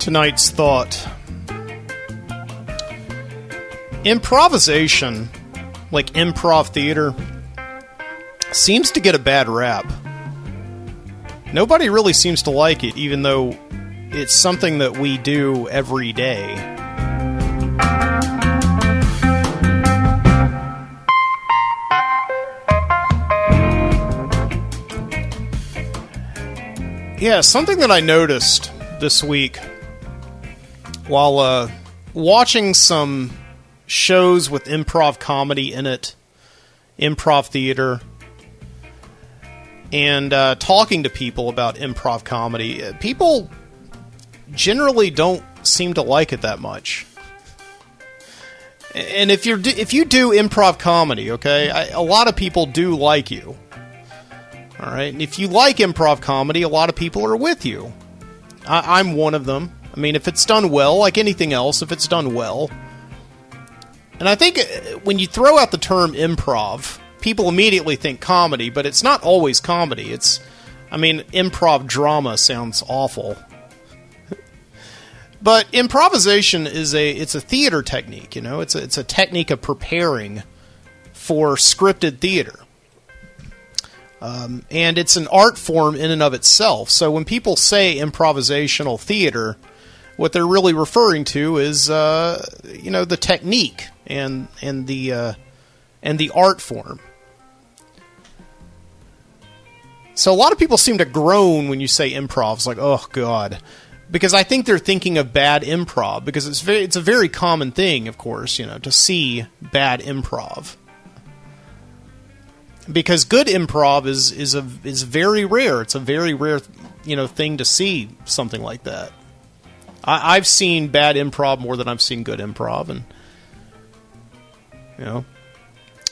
Tonight's thought. Improvisation, like improv theater, seems to get a bad rap. Nobody really seems to like it, even though it's something that we do every day. Yeah, something that I noticed this week while watching some shows with improv comedy in it, improv theater, and talking to people about improv comedy, people generally don't seem to like it that much. And if you do improv comedy, okay, a lot of people do like you. All right, and if you like improv comedy, a lot of people are with you. I'm one of them. I mean, if it's done well, like anything else, if it's done well. And I think when you throw out the term improv, people immediately think comedy, but it's not always comedy. Improv drama sounds awful. But improvisation is a theater technique, you know? It's a technique of preparing for scripted theater. And it's an art form in and of itself. So when people say improvisational theater, what they're really referring to is, the technique and the art form. So a lot of people seem to groan when you say improv. It's like, oh God, because I think they're thinking of bad improv, because it's a very common thing, of course, to see bad improv. Because good improv is very rare. It's a very rare, thing to see something like that. I've seen bad improv more than I've seen good improv, and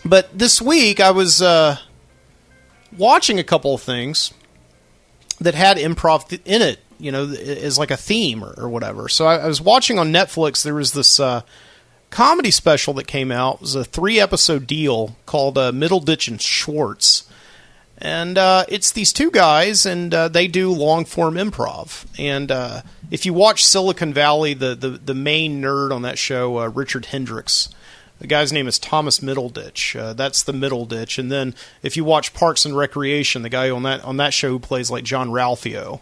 But this week I was watching a couple of things that had improv in it, as like a theme or whatever. So I was watching on Netflix. There was this comedy special that came out. It was a 3-episode deal called Middleditch and Schwartz. And it's these two guys, and they do long-form improv. And if you watch Silicon Valley, the main nerd on that show, Richard Hendricks, the guy's name is Thomas Middleditch. That's the Middleditch. And then if you watch Parks and Recreation, the guy on that show who plays like John Ralphio,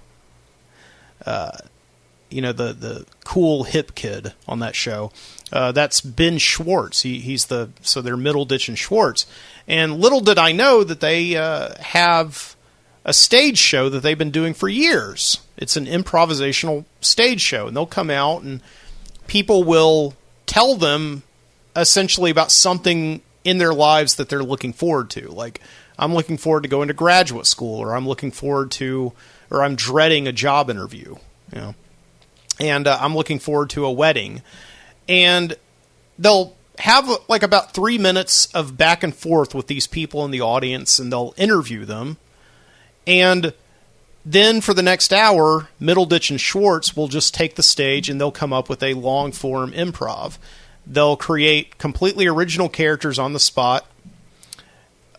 the cool hip kid on that show. That's Ben Schwartz. So they're Middleditch and Schwartz. And little did I know that they have a stage show that they've been doing for years. It's an improvisational stage show, and they'll come out and people will tell them essentially about something in their lives that they're looking forward to. Like, I'm looking forward to going to graduate school, or I'm dreading a job interview, and I'm looking forward to a wedding. And they'll have like about 3 minutes of back and forth with these people in the audience, and they'll interview them. And then for the next hour, Middleditch and Schwartz will just take the stage, and they'll come up with a long-form improv. They'll create completely original characters on the spot,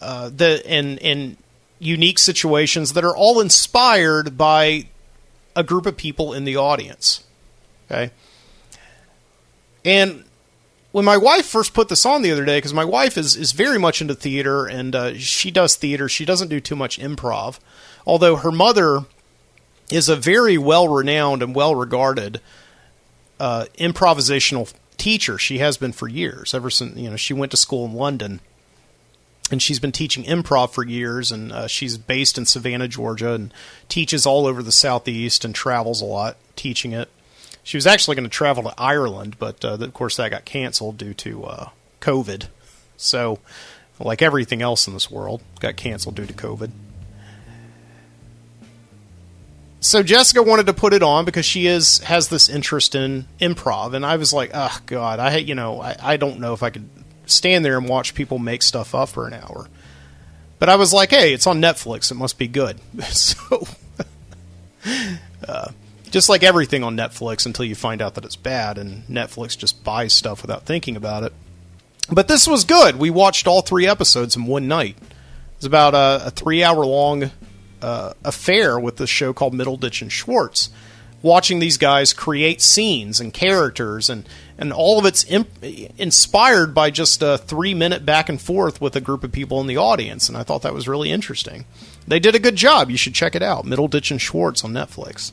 in unique situations that are all inspired by a group of people in the audience. Okay? And when my wife first put this on the other day, because my wife is very much into theater, and she does theater. She doesn't do too much improv, although her mother is a very well-renowned and well-regarded improvisational teacher. She has been for years, ever since she went to school in London, and she's been teaching improv for years. And she's based in Savannah, Georgia, and teaches all over the Southeast and travels a lot teaching it. She was actually going to travel to Ireland, but of course that got canceled due to COVID. So, like everything else in this world, got canceled due to COVID. So Jessica wanted to put it on because she has this interest in improv, and I was like, oh God, I don't know if I could stand there and watch people make stuff up for an hour. But I was like, hey, it's on Netflix, it must be good. So, just like everything on Netflix until you find out that it's bad, and Netflix just buys stuff without thinking about it. But this was good. We watched all 3 episodes in one night. It was about a 3-hour long affair with this show called Middleditch and Schwartz. watching these guys create scenes and characters, and all of it's inspired by just a 3-minute back and forth with a group of people in the audience, and I thought that was really interesting. They did a good job. You should check it out. Middleditch and Schwartz on Netflix.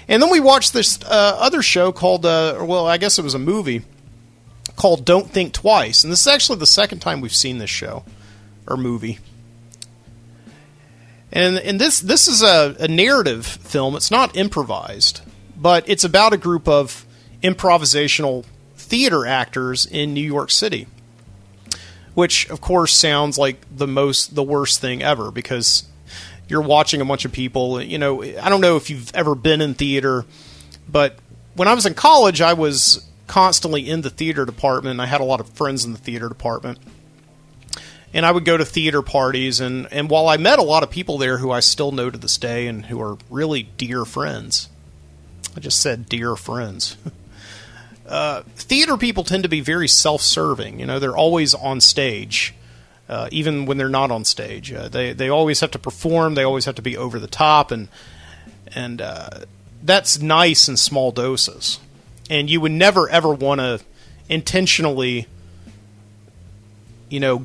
And then we watched this other show called, well, I guess it was a movie, called Don't Think Twice. And this is actually the second time we've seen this show, or movie. And this is a narrative film. It's not improvised, but it's about a group of improvisational theater actors in New York City, which, of course, sounds like the worst thing ever, because you're watching a bunch of people. I don't know if you've ever been in theater, but when I was in college, I was constantly in the theater department. I had a lot of friends in the theater department, and I would go to theater parties, and while I met a lot of people there who I still know to this day and who are really dear friends, I just said dear friends. Theater people tend to be very self-serving. They're always on stage. Even when they're not on stage, they always have to perform. They always have to be over the top, and that's nice in small doses. And you would never ever want to intentionally,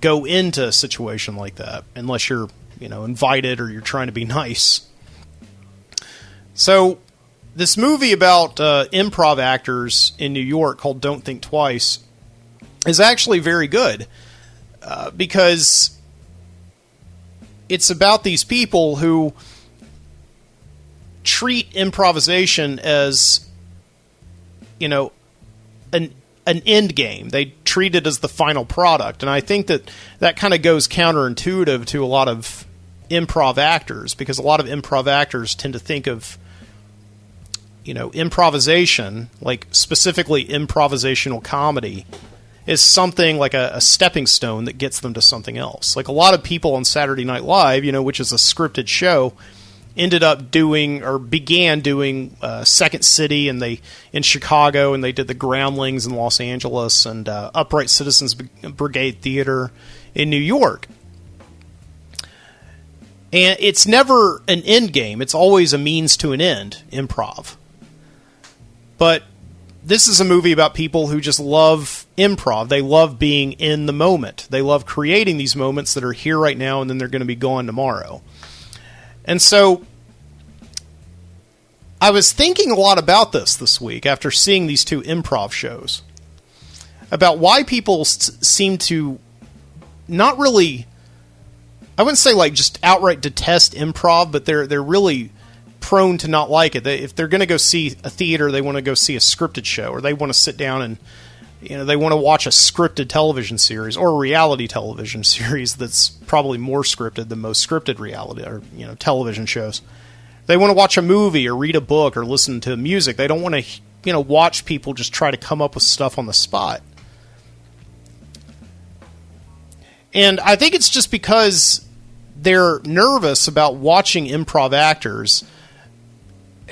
go into a situation like that unless you're, invited or you're trying to be nice. So this movie about improv actors in New York called Don't Think Twice is actually very good. Because it's about these people who treat improvisation as, an end game. They treat it as the final product. And I think that kind of goes counterintuitive to a lot of improv actors, because a lot of improv actors tend to think of, improvisation, like specifically improvisational comedy, is something like a stepping stone that gets them to something else. Like a lot of people on Saturday Night Live, which is a scripted show, ended up doing or began doing Second City in Chicago, and they did the Groundlings in Los Angeles, and Upright Citizens Brigade Theater in New York. And it's never an end game. It's always a means to an end, improv. But this is a movie about people who just love improv. They love being in the moment. They love creating these moments that are here right now, and then they're going to be gone tomorrow. And so I was thinking a lot about this week after seeing these two improv shows, about why people seem to not really, I wouldn't say like just outright detest improv, but they're really prone to not like it. If they're going to go see a theater, they want to go see a scripted show, or they want to sit down and they want to watch a scripted television series or a reality television series that's probably more scripted than most scripted reality or television shows. They want to watch a movie or read a book or listen to music. They don't want to watch people just try to come up with stuff on the spot. And I think it's just because they're nervous about watching improv actors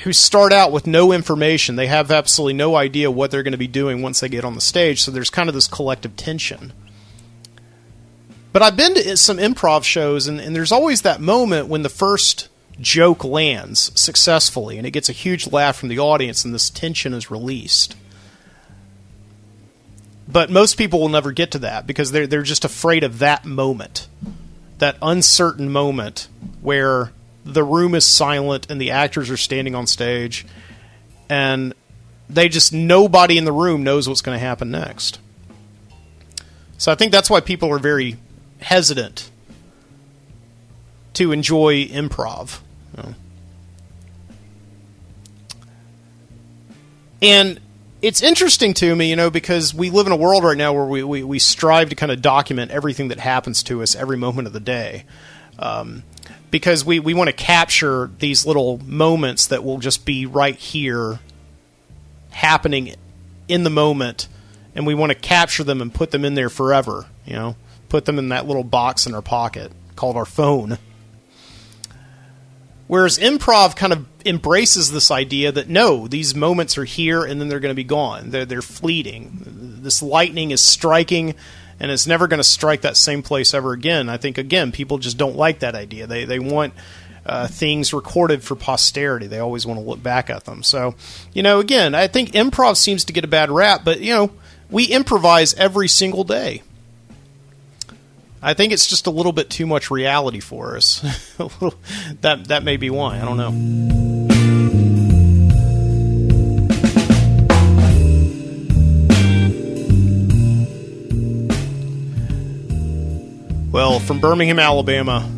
who start out with no information. They have absolutely no idea what they're going to be doing once they get on the stage, so there's kind of this collective tension. But I've been to some improv shows, and there's always that moment when the first joke lands successfully, and it gets a huge laugh from the audience, and this tension is released. But most people will never get to that, because they're just afraid of that moment, that uncertain moment where the room is silent and the actors are standing on stage, and nobody in the room knows what's going to happen next. So I think that's why people are very hesitant to enjoy improv. And it's interesting to me, because we live in a world right now where we strive to kind of document everything that happens to us every moment of the day. Because we want to capture these little moments that will just be right here, happening in the moment, and we want to capture them and put them in there forever, put them in that little box in our pocket called our phone. Whereas improv kind of embraces this idea that, no, these moments are here and then they're going to be gone. They're fleeting. This lightning is striking, and it's never going to strike that same place ever again. I think, again, people just don't like that idea. They want things recorded for posterity. They always want to look back at them. So, again, I think improv seems to get a bad rap, but, we improvise every single day. I think it's just a little bit too much reality for us. That may be why. I don't know. Well, from Birmingham, Alabama,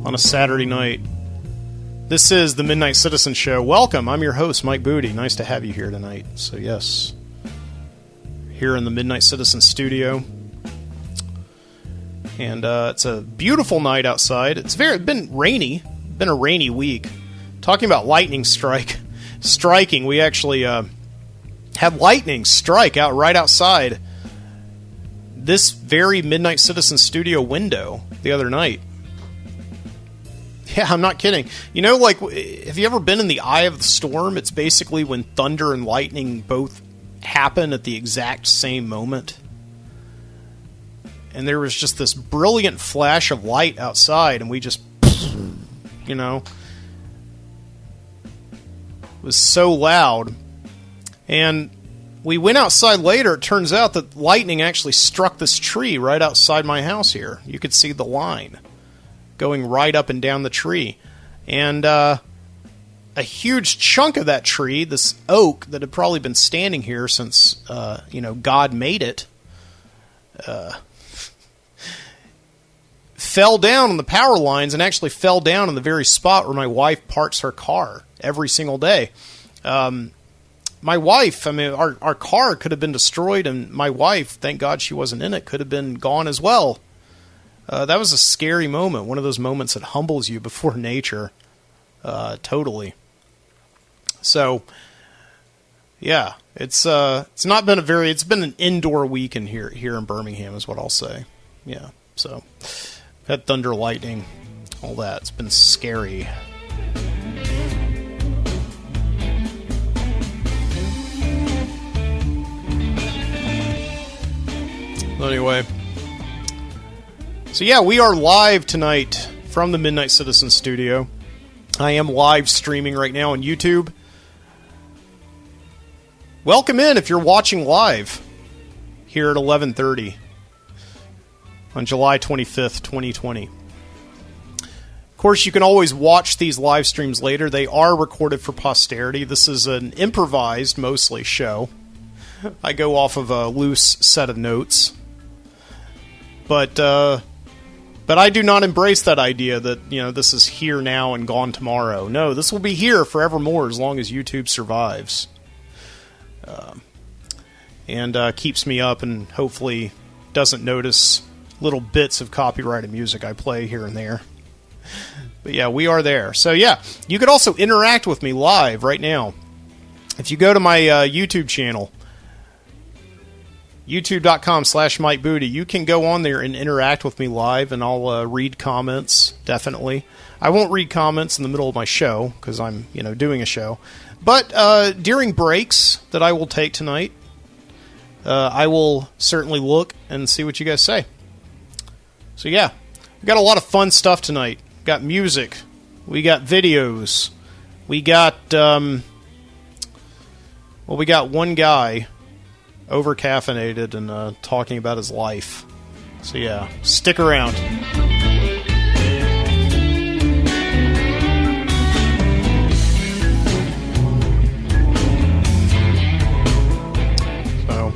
on a Saturday night, this is the Midnight Citizen Show. Welcome. I'm your host, Mike Booty. Nice to have you here tonight. So, yes, here in the Midnight Citizen studio. And it's a beautiful night outside. It's been rainy. Been a rainy week. Talking about lightning striking, we actually had lightning strike out right outside this very Midnight Citizen studio window the other night. Yeah, I'm not kidding. Have you ever been in the eye of the storm? It's basically when thunder and lightning both happen at the exact same moment. And there was just this brilliant flash of light outside, and we just, it was so loud. And we went outside later. It turns out that lightning actually struck this tree right outside my house here. You could see the line going right up and down the tree. And a huge chunk of that tree, this oak that had probably been standing here since, God made it, fell down on the power lines and actually fell down in the very spot where my wife parks her car every single day. My wife, our car could have been destroyed, and my wife, thank God she wasn't in it, could have been gone as well. That was a scary moment, one of those moments that humbles you before nature, totally. So, yeah, it's not been it's been an indoor weekend here in Birmingham, is what I'll say. Yeah, so had thunder, lightning, all that. It's been scary. Anyway, so yeah, we are live tonight from the Midnight Citizen studio. I am live streaming right now on YouTube. Welcome in if you're watching live here at 11:30 on July 25th, 2020. Of course, you can always watch these live streams later. They are recorded for posterity. This is an improvised, mostly, show. I go off of a loose set of notes. But I do not embrace that idea that, this is here now and gone tomorrow. No, this will be here forevermore as long as YouTube survives. And keeps me up and hopefully doesn't notice little bits of copyrighted music I play here and there. But yeah, we are there. So yeah, you could also interact with me live right now. If you go to my YouTube channel, youtube.com/Mike Booty. You can go on there and interact with me live, and I'll read comments, definitely. I won't read comments in the middle of my show, because I'm, doing a show. But during breaks that I will take tonight, I will certainly look and see what you guys say. So yeah, we got a lot of fun stuff tonight. We got music. We got videos. We got, we got one guy over-caffeinated and talking about his life. So yeah, stick around. So,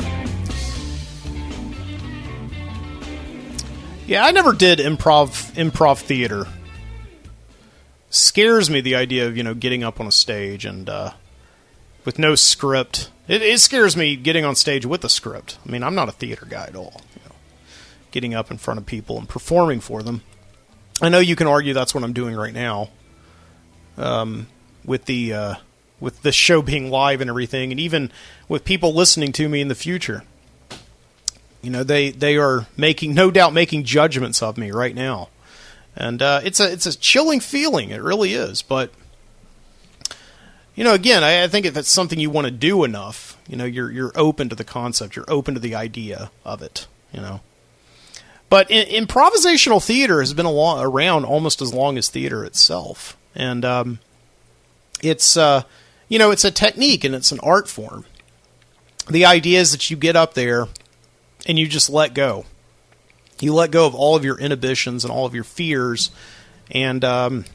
yeah, I never did improv theater. Scares me, the idea of, getting up on a stage and with no script. It scares me getting on stage with a script. I mean, I'm not a theater guy at all. Getting up in front of people and performing for them. I know you can argue that's what I'm doing right now. With the show being live and everything, and even with people listening to me in the future. They are no doubt making judgments of me right now. And it's a chilling feeling. It really is. But again, I think if it's something you want to do enough, you're open to the concept, you're open to the idea of it, But improvisational theater has been around almost as long as theater itself. And it's it's a technique and it's an art form. The idea is that you get up there and you just let go. You let go of all of your inhibitions and all of your fears, and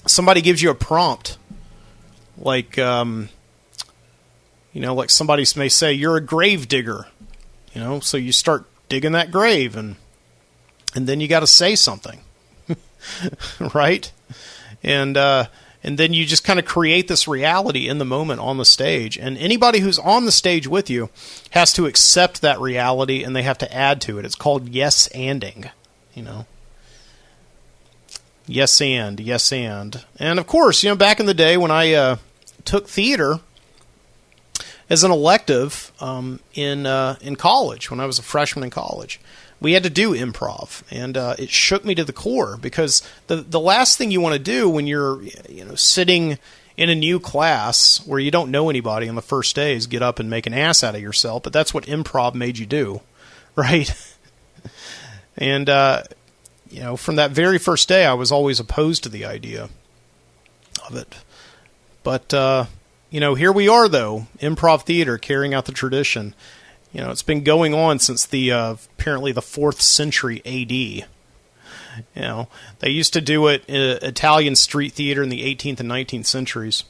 somebody gives you a prompt, like like somebody may say, "You're a grave digger," so you start digging that grave, and then you got to say something, right? And then you just kind of create this reality in the moment on the stage. And anybody who's on the stage with you has to accept that reality, and they have to add to it. It's called yes-anding, Yes and, yes and. And of course, back in the day when I took theater as an elective in college, when I was a freshman in college, we had to do improv, and it shook me to the core, because the last thing you want to do when you're sitting in a new class where you don't know anybody on the first day is get up and make an ass out of yourself. But that's what improv made you do, right? And from that very first day, I was always opposed to the idea of it. But here we are, though, improv theater carrying out the tradition. It's been going on since apparently the 4th century A.D. They used to do it in Italian street theater in the 18th and 19th centuries.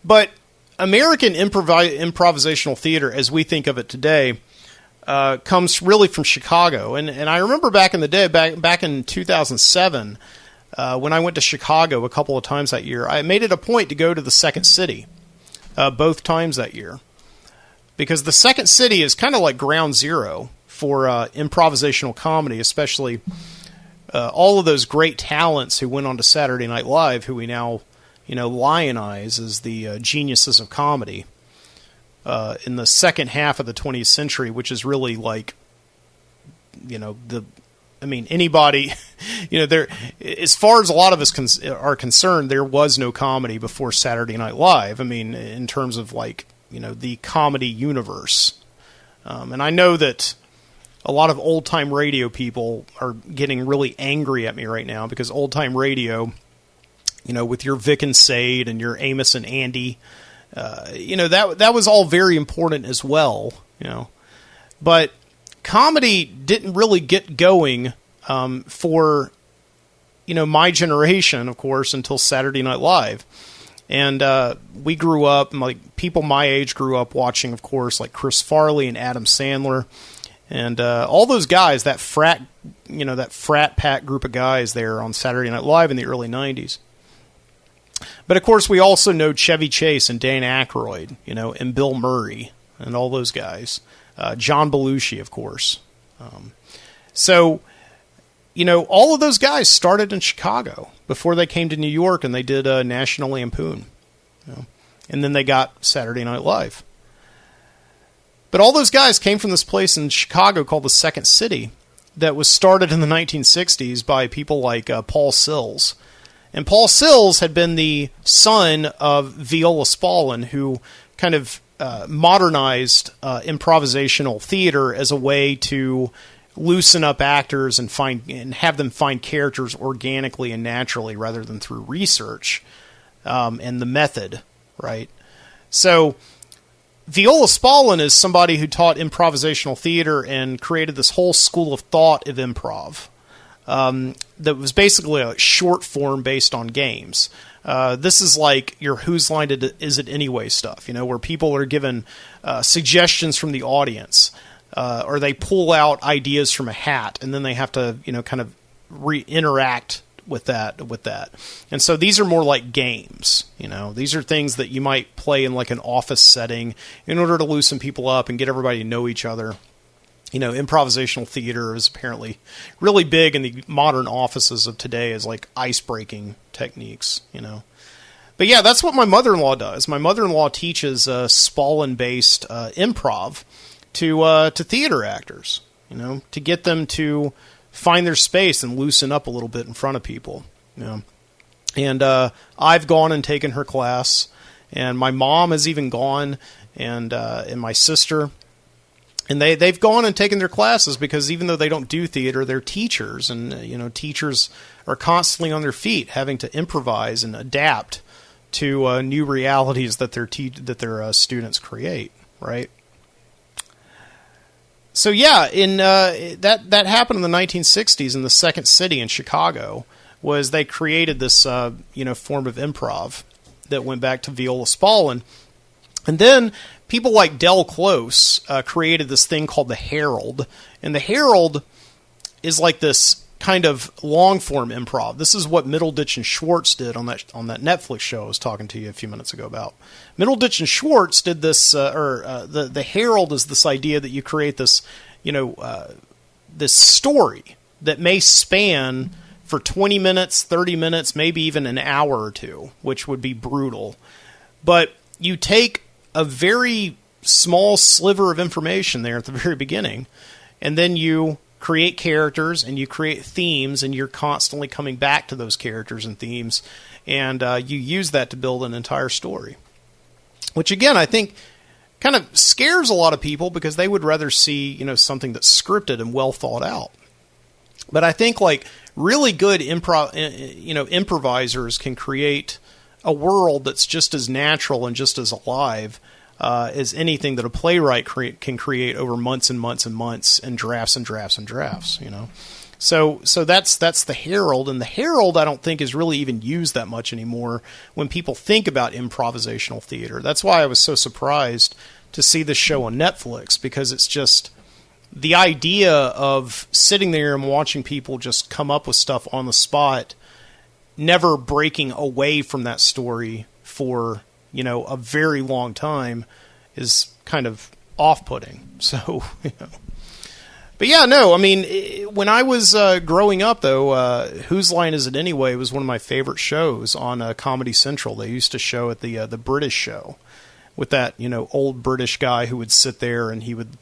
But American improvisational theater, as we think of it today, comes really from Chicago. And I remember back in the day, back in 2007, when I went to Chicago a couple of times that year, I made it a point to go to the Second City both times that year. Because the Second City is kind of like ground zero for improvisational comedy, especially all of those great talents who went on to Saturday Night Live, who we now, lionize as the geniuses of comedy in the second half of the 20th century, which is really like, anybody, there, as far as a lot of us are concerned, there was no comedy before Saturday Night Live. In terms of like, the comedy universe. And I know that a lot of old-time radio people are getting really angry at me right now, because old-time radio, with your Vic and Sade and your Amos and Andy, that was all very important as well, But comedy didn't really get going for, my generation, of course, until Saturday Night Live. And we grew up, like people my age grew up watching, of course, like Chris Farley and Adam Sandler, and all those guys, that frat pack group of guys there on Saturday Night Live in the early 90s. But of course, we also know Chevy Chase and Dan Aykroyd, and Bill Murray and all those guys. John Belushi, of course. So all of those guys started in Chicago before they came to New York, and they did National Lampoon. And then they got Saturday Night Live. But all those guys came from this place in Chicago called the Second City that was started in the 1960s by people like Paul Sills. And Paul Sills had been the son of Viola Spolin, who kind of modernized improvisational theater as a way to loosen up actors and have them find characters organically and naturally rather than through research and the method, right? So Viola Spolin is somebody who taught improvisational theater and created this whole school of thought of improv that was basically a short form based on games. This is like your Whose Line Is It Anyway stuff, where people are given suggestions from the audience. Or they pull out ideas from a hat, and then they have to, kind of interact with that. And so these are more like games. These are things that you might play in like an office setting in order to loosen people up and get everybody to know each other. Improvisational theater is apparently really big in the modern offices of today as like ice-breaking techniques. But yeah, that's what my mother-in-law does. My mother-in-law teaches Spolin-based improv to theater actors, to get them to find their space and loosen up a little bit in front of people. And I've gone and taken her class, and my mom has even gone, and my sister. And they've gone and taken their classes because even though they don't do theater, they're teachers, and teachers are constantly on their feet, having to improvise and adapt to new realities that their students create, right? So yeah, in that happened in the 1960s in the Second City in Chicago. Was they created this form of improv that went back to Viola Spolin, and then people like Del Close created this thing called the Herald, and the Herald is like this kind of long-form improv. This is what Middleditch and Schwartz did on that Netflix show I was talking to you a few minutes ago about. Middleditch and Schwartz did this, the Herald is this idea that you create this, this story that may span for 20 minutes, 30 minutes, maybe even an hour or two, which would be brutal. But you take a very small sliver of information there at the very beginning, and then you create characters and you create themes, and you're constantly coming back to those characters and themes, and you use that to build an entire story. Which, again, I think kind of scares a lot of people because they would rather see, something that's scripted and well thought out. But I think, like, really good improvisers can create a world that's just as natural and just as alive as anything that a playwright can create over months and months and months and drafts and drafts and drafts, So that's the Herald, and the Herald I don't think is really even used that much anymore when people think about improvisational theater. That's why I was so surprised to see this show on Netflix, because it's just the idea of sitting there and watching people just come up with stuff on the spot, never breaking away from that story for, a very long time, is kind of off-putting. So, But yeah, no, I mean, when I was growing up, though, Whose Line Is It Anyway was one of my favorite shows on Comedy Central. They used to show at the British show with that, old British guy who would sit there and he would,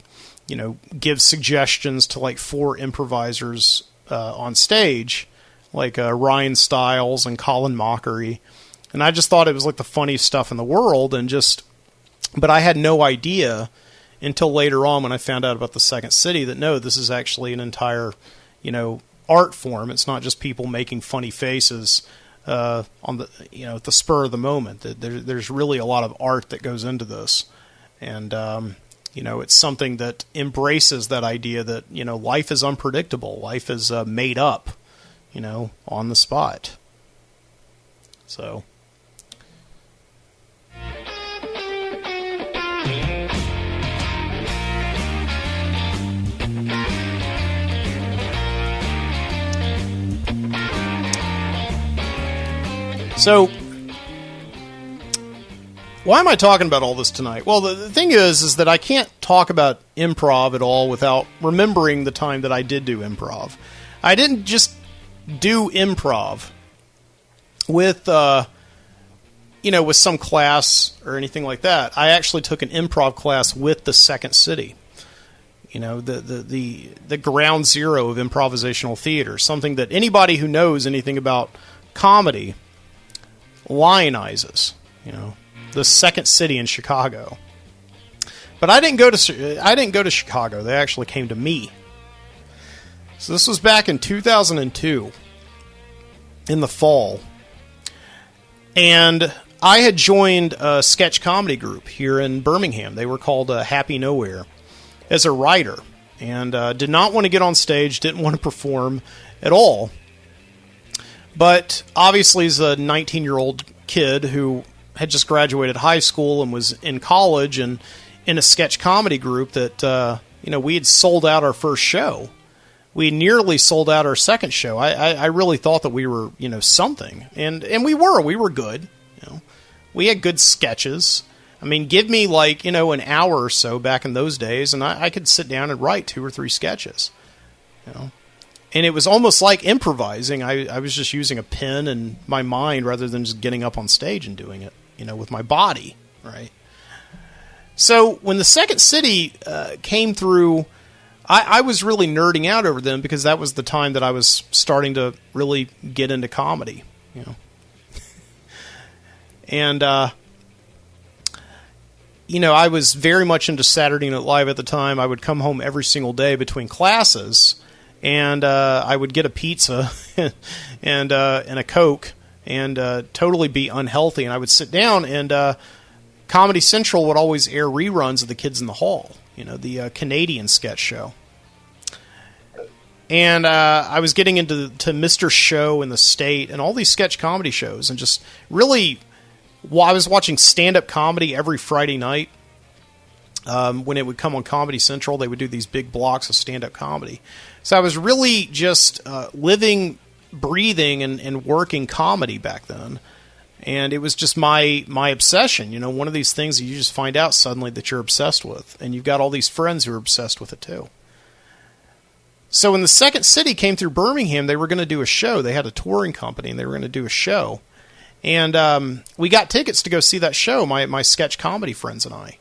give suggestions to like 4 improvisers on stage, like Ryan Stiles and Colin Mockery. And I just thought it was like the funniest stuff in the world, but I had no idea until later on when I found out about the Second City that no, this is actually an entire, art form. It's not just people making funny faces on the, at the spur of the moment. There's really a lot of art that goes into this, and it's something that embraces that idea that life is unpredictable, life is made up, on the spot. So. So, why am I talking about all this tonight? Well, the thing is that I can't talk about improv at all without remembering the time that I did do improv. I didn't just do improv with, with some class or anything like that. I actually took an improv class with the Second City. The ground zero of improvisational theater, something that anybody who knows anything about comedy lionizes, the Second City in Chicago. But I didn't go to Chicago. They actually came to me. So this was back in 2002 in the fall. And I had joined a sketch comedy group here in Birmingham. They were called Happy Nowhere as a writer, and did not want to get on stage, didn't want to perform at all. But obviously, as a 19-year-old kid who had just graduated high school and was in college and in a sketch comedy group that, we had sold out our first show. We nearly sold out our second show. I really thought that we were, something. And we were good. We had good sketches. I mean, give me like, an hour or so back in those days, and I could sit down and write 2 or 3 sketches, And it was almost like improvising. I was just using a pen and my mind rather than just getting up on stage and doing it, with my body, right? So when the Second City came through, I was really nerding out over them because that was the time that I was starting to really get into comedy, And, I was very much into Saturday Night Live at the time. I would come home every single day between classes, and I would get a pizza and a Coke and totally be unhealthy. And I would sit down, and Comedy Central would always air reruns of The Kids in the Hall, the Canadian sketch show. And I was getting into Mr. Show in the State and all these sketch comedy shows, and just really, I was watching stand-up comedy every Friday night. When it would come on Comedy Central, they would do these big blocks of stand-up comedy. So I was really just living, breathing, and working comedy back then. And it was just my obsession. One of these things that you just find out suddenly that you're obsessed with. And you've got all these friends who are obsessed with it too. So when the Second City came through Birmingham, they were going to do a show. They had a touring company, and they were going to do a show. And we got tickets to go see that show, my sketch comedy friends and I.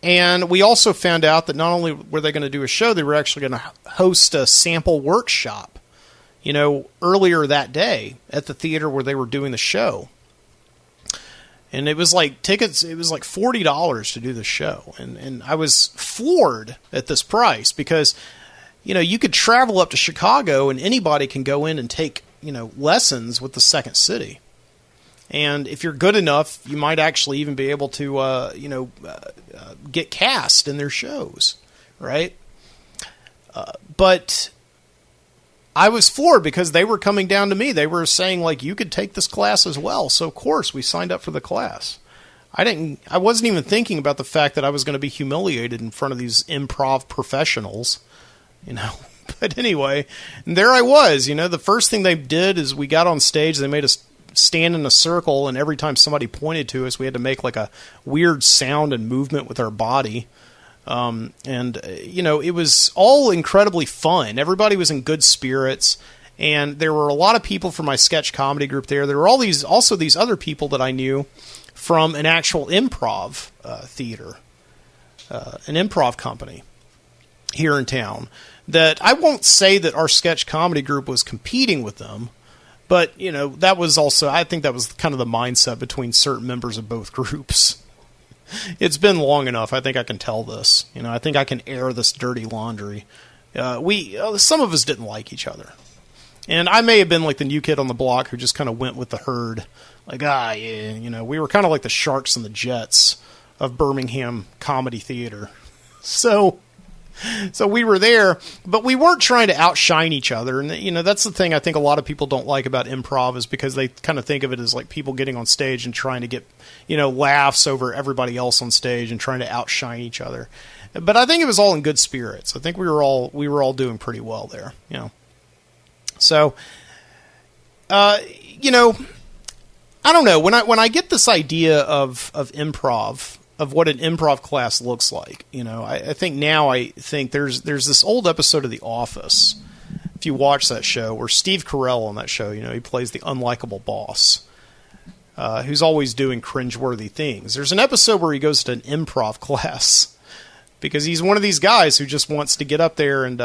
And we also found out that not only were they going to do a show, they were actually going to host a sample workshop, earlier that day at the theater where they were doing the show. And it was like tickets, it was like $40 to do the show. And I was floored at this price because, you could travel up to Chicago and anybody can go in and take, lessons with the Second City. And if you're good enough, you might actually even be able to, get cast in their shows, right? But I was floored because they were coming down to me. They were saying, like, you could take this class as well. So, of course, we signed up for the class. I wasn't even thinking about the fact that I was going to be humiliated in front of these improv professionals, But anyway, and there I was. The first thing they did is we got on stage. They made us stand in a circle, and every time somebody pointed to us, we had to make like a weird sound and movement with our body. It was all incredibly fun. Everybody was in good spirits, and there were a lot of people from my sketch comedy group there. There were also these other people that I knew from an actual improv theater, an improv company here in town. That I won't say that our sketch comedy group was competing with them, but, that was also, I think that was kind of the mindset between certain members of both groups. It's been long enough. I think I can tell this. I think I can air this dirty laundry. Some of us didn't like each other. And I may have been like the new kid on the block who just kind of went with the herd. Like, we were kind of like the Sharks and the Jets of Birmingham comedy theater. So we were there, but we weren't trying to outshine each other. And, that's the thing I think a lot of people don't like about improv is because they kind of think of it as like people getting on stage and trying to get, laughs over everybody else on stage and trying to outshine each other. But I think it was all in good spirits. I think we were all doing pretty well there, So, I don't know. When I get this idea of improv, of what an improv class looks like. I think there's this old episode of The Office, if you watch that show, where Steve Carell on that show, he plays the unlikable boss, who's always doing cringeworthy things. There's an episode where he goes to an improv class because he's one of these guys who just wants to get up there and,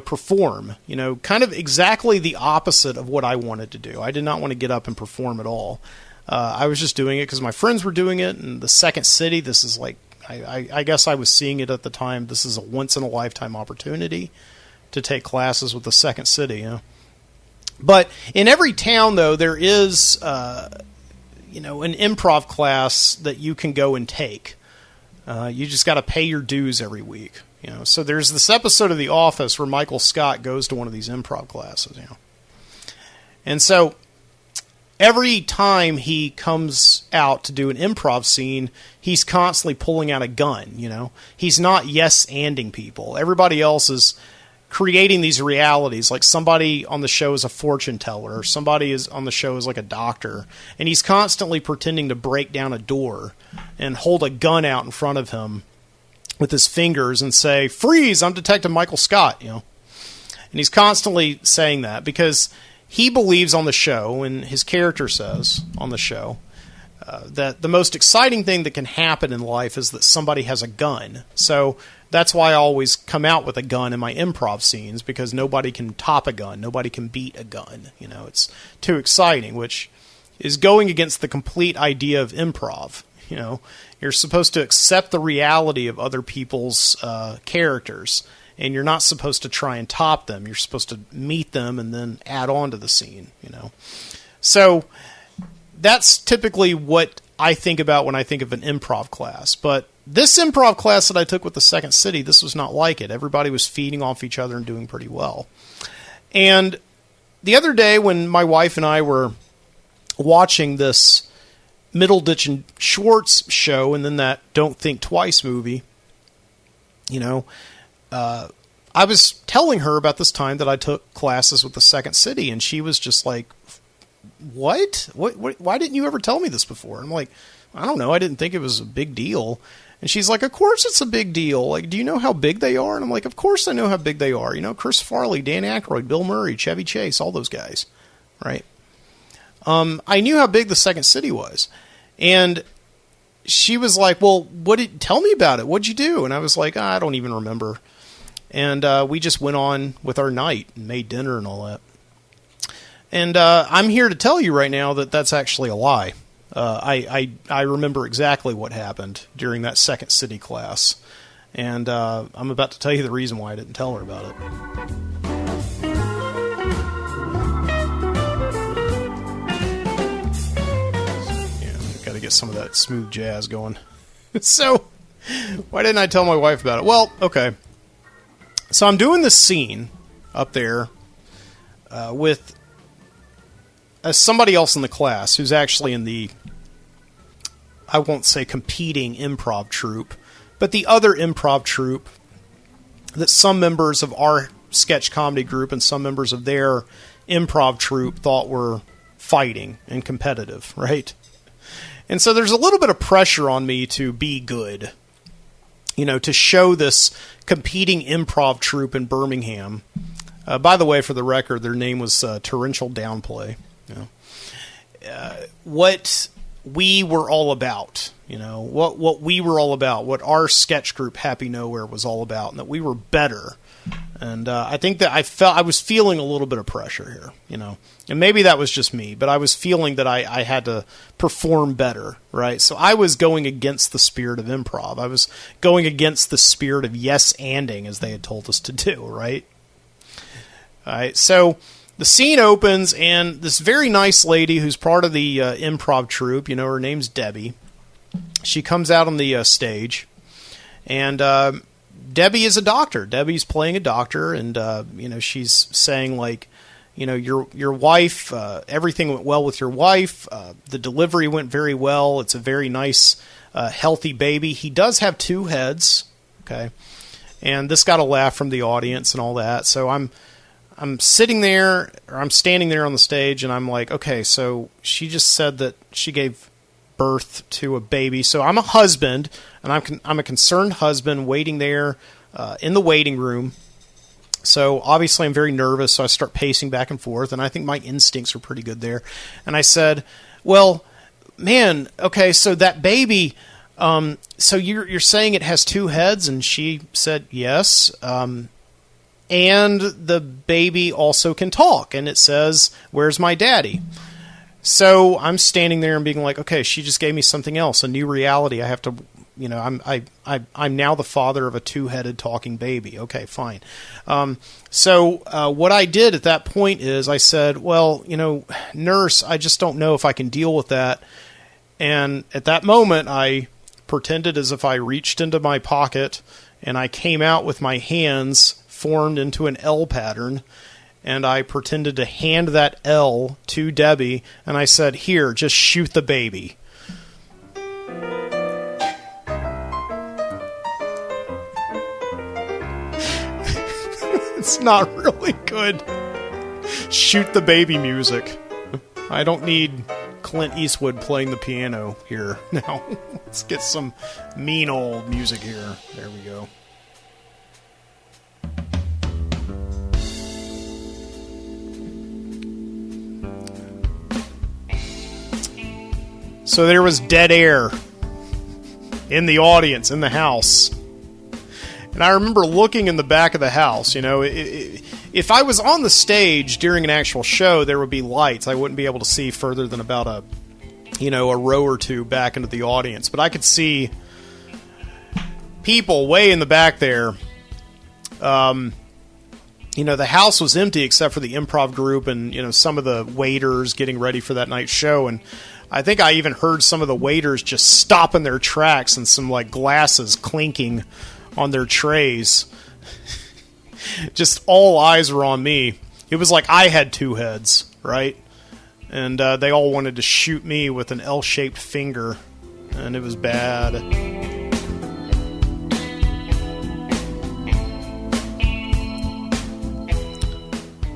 perform, kind of exactly the opposite of what I wanted to do. I did not want to get up and perform at all. I was just doing it because my friends were doing it, and the Second City, this is like, I guess I was seeing it at the time, this is a once-in-a-lifetime opportunity to take classes with the Second City, But in every town, though, there is, an improv class that you can go and take. You just got to pay your dues every week, So there's this episode of The Office where Michael Scott goes to one of these improv classes, And so every time he comes out to do an improv scene, he's constantly pulling out a gun, He's not yes-anding people. Everybody else is creating these realities, like somebody on the show is a fortune teller, or somebody is on the show is like a doctor, and he's constantly pretending to break down a door and hold a gun out in front of him with his fingers and say, "Freeze, I'm Detective Michael Scott," And he's constantly saying that because he believes on the show, and his character says on the show, that the most exciting thing that can happen in life is that somebody has a gun. So that's why I always come out with a gun in my improv scenes, because nobody can top a gun. Nobody can beat a gun. It's too exciting, which is going against the complete idea of improv. You know, you're supposed to accept the reality of other people's characters, and you're not supposed to try and top them. You're supposed to meet them and then add on to the scene, you know. So that's typically what I think about when I think of an improv class. But this improv class that I took with the Second City, this was not like it. Everybody was feeding off each other and doing pretty well. And the other day when my wife and I were watching this Middleditch and Schwartz show and then that Don't Think Twice movie, you know, I was telling her about this time that I took classes with the Second City, and she was just like, what? Why didn't you ever tell me this before? I'm like, I don't know. I didn't think it was a big deal. And she's like, of course it's a big deal. Like, do you know how big they are? And I'm like, of course I know how big they are. You know, Chris Farley, Dan Aykroyd, Bill Murray, Chevy Chase, all those guys, right? I knew how big the Second City was. And she was like, well, tell me about it. What'd you do? And I was like, I don't even remember. And we just went on with our night and made dinner and all that. And I'm here to tell you right now that that's actually a lie. I remember exactly what happened during that Second City class. And I'm about to tell you the reason why I didn't tell her about it. Yeah, got to get some of that smooth jazz going. So, why didn't I tell my wife about it? Well, okay. So I'm doing this scene up there with somebody else in the class who's actually in the, I won't say competing improv troupe, but the other improv troupe that some members of our sketch comedy group and some members of their improv troupe thought were fighting and competitive, right? And so there's a little bit of pressure on me to be good, you know, to show this competing improv troupe in Birmingham. By the way, for the record, their name was Torrential Downplay. You know, what we were all about, you know, what we were all about, what our sketch group Happy Nowhere was all about, and that we were better. And I think that I was feeling a little bit of pressure here, you know, and maybe that was just me, but I was feeling that I had to perform better, right? So I was going against the spirit of improv. I was going against the spirit of yes-anding, as they had told us to do, right? All right, so the scene opens, and this very nice lady who's part of the improv troupe, you know, her name's Debbie. She comes out on the stage, and Debbie is a doctor. Debbie's playing a doctor, and you know, she's saying, like, you know, your wife, everything went well with your wife. The delivery went very well. It's a very nice, healthy baby. He does have two heads, okay? And this got a laugh from the audience and all that. So I'm sitting there, or I'm standing there on the stage, and I'm like, okay, so she just said that she gave birth to a baby. So I'm a husband, and I'm a concerned husband waiting there in the waiting room. So obviously I'm very nervous, so I start pacing back and forth, and I think my instincts are pretty good there. And I said, well, man, okay, so that baby, so you're saying it has two heads? And she said, yes. And the baby also can talk, and it says, where's my daddy? So I'm standing there and being like, okay, she just gave me something else, a new reality. I have to, you know, I'm now the father of a two-headed talking baby. Okay, fine. So what I did at that point is I said, well, you know, nurse, I just don't know if I can deal with that. And at that moment, I pretended as if I reached into my pocket and I came out with my hands formed into an L pattern, and I pretended to hand that L to Debbie, and I said, here, just shoot the baby. It's not really good shoot the baby music. I don't need Clint Eastwood playing the piano here. Now, let's get some mean old music here. There we go. So there was dead air in the audience, in the house. And I remember looking in the back of the house, you know, if I was on the stage during an actual show, there would be lights. I wouldn't be able to see further than about a row or two back into the audience. But I could see people way in the back there. The house was empty except for the improv group and, some of the waiters getting ready for that night's show. And I think I even heard some of the waiters just stop in their tracks and some glasses clinking on their trays. Just all eyes were on me. It was like I had two heads, right? And they all wanted to shoot me with an L-shaped finger. And it was bad.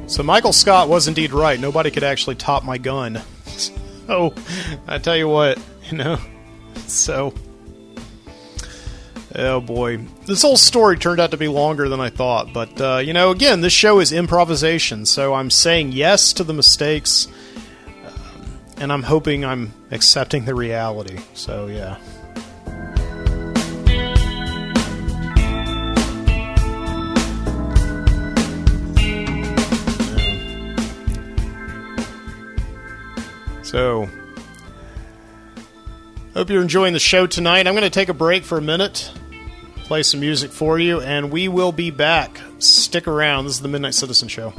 So Michael Scott was indeed right. Nobody could actually top my gun. So, I tell you what, so... Oh boy. This whole story turned out to be longer than I thought. But, again, this show is improvisation. So I'm saying yes to the mistakes. And I'm hoping I'm accepting the reality. So, yeah. So, hope you're enjoying the show tonight. I'm going to take a break for a minute, play some music for you, and we will be back. Stick around. This is the Midnight Citizen Show.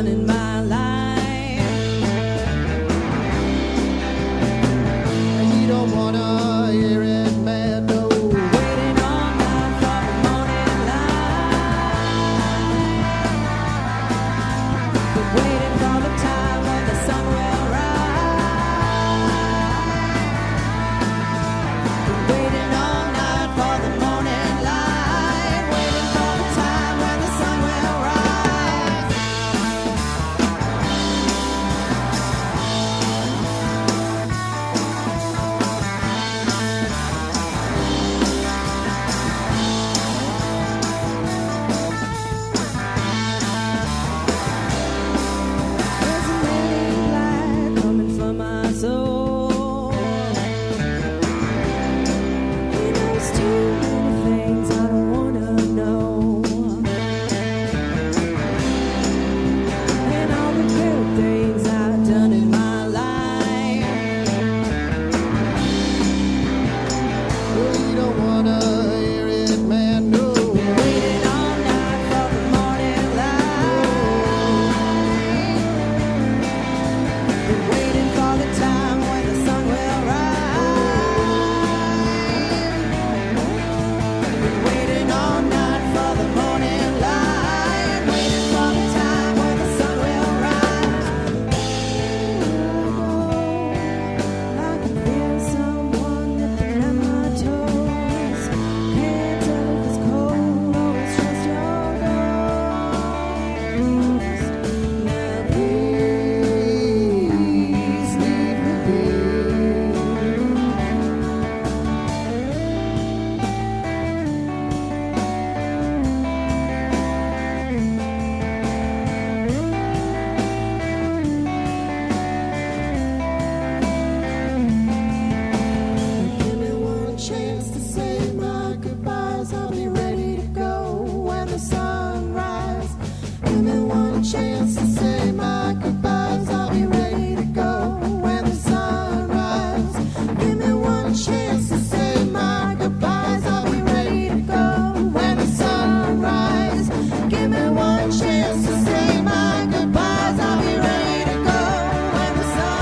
done in my life. And you don't wanna hear it, man, no. Waiting all night for the morning light. Been waiting for the time when the sun will rise. Been waiting all night for the morning light. Waiting for the time when the sun will rise. There's a man in black coming for my soul. He knows too many things I don't wanna know. And all the good things I've done in my life. Oh, you don't wanna hear it, man, no. Waiting all night for the morning light. Been waiting for the time when the sun will rise. Been waiting all night for the morning light. Waiting for the time when the sun will rise. I can feel someone nipping at my toes. Can't tell if it's cold or it's just your ghost. Now please leave me be. Give me one chance to say my goodbyes. I'll be ready to go when the sun rises. Give me one chance to say my goodbyes. I'll be ready to go when the sun rises. Give me one chance to say my goodbyes. I'll be ready to go when the sun rises. Give me one chance to say my goodbyes. I'll be ready to go when the sun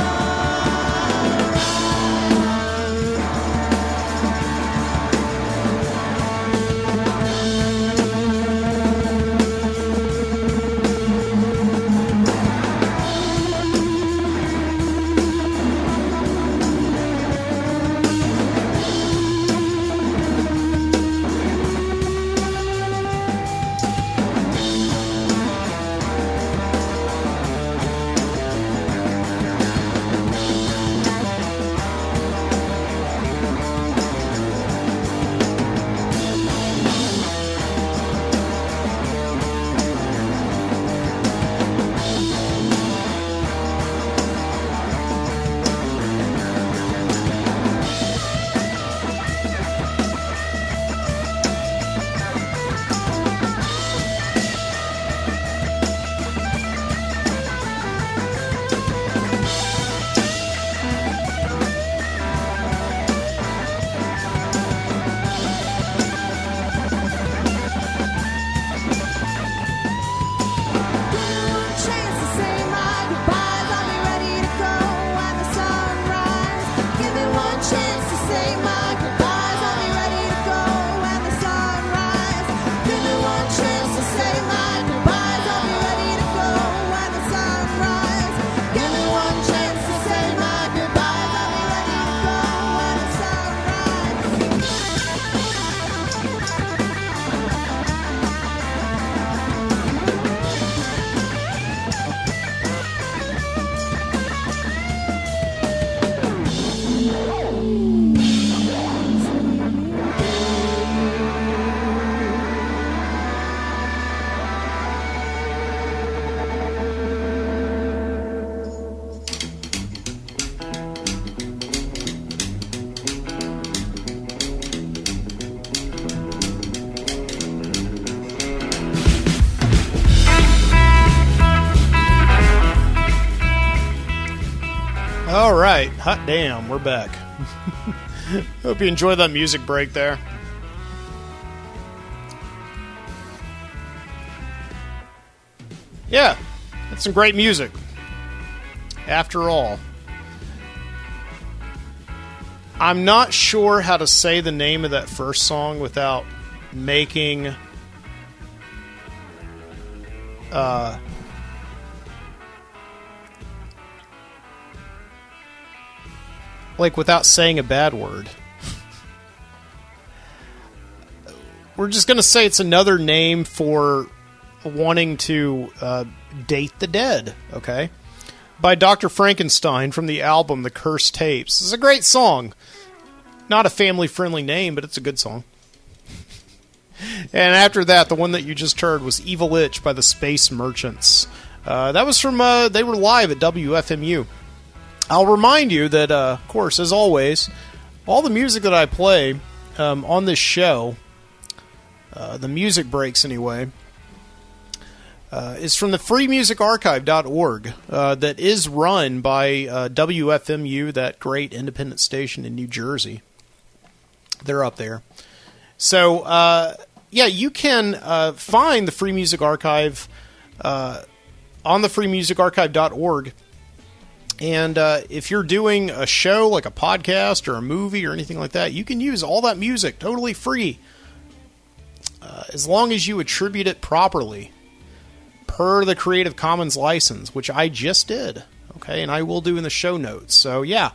All right, hot damn, we're back. Hope you enjoyed that music break there. Yeah, That's some great music. After all, I'm not sure how to say the name of that first song without making without saying a bad word. We're just going to say it's another name for wanting to date the dead, okay? By Dr. Frankenstein from the album The Cursed Tapes. It's a great song. Not a family-friendly name, but it's a good song. And after that, the one that you just heard was Evil Itch by the Space Merchants. That was from, they were live at WFMU. I'll remind you that, of course, as always, all the music that I play on this show, the music breaks anyway, is from the freemusicarchive.org that is run by WFMU, that great independent station in New Jersey. They're up there. So, yeah, you can find the Free Music Archive on the freemusicarchive.org. And if you're doing a show like a podcast or a movie or anything like that, you can use all that music totally free as long as you attribute it properly per the Creative Commons license, which I just did. Okay, and I will do in the show notes. So, yeah,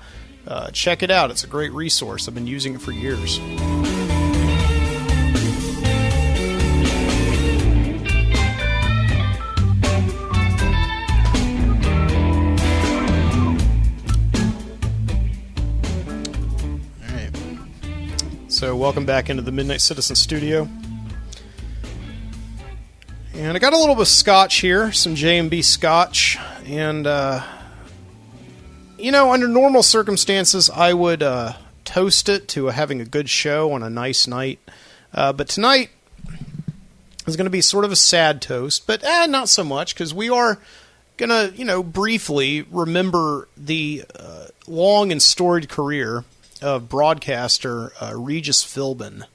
check it out. It's a great resource. I've been using it for years. So welcome back into the Midnight Citizen Studio. And I got a little bit of scotch here, some J&B scotch. And, you know, under normal circumstances, I would toast it to having a good show on a nice night. But tonight is going to be sort of a sad toast, but not so much, because we are going to, you know, briefly remember the long and storied career of broadcaster Regis Philbin,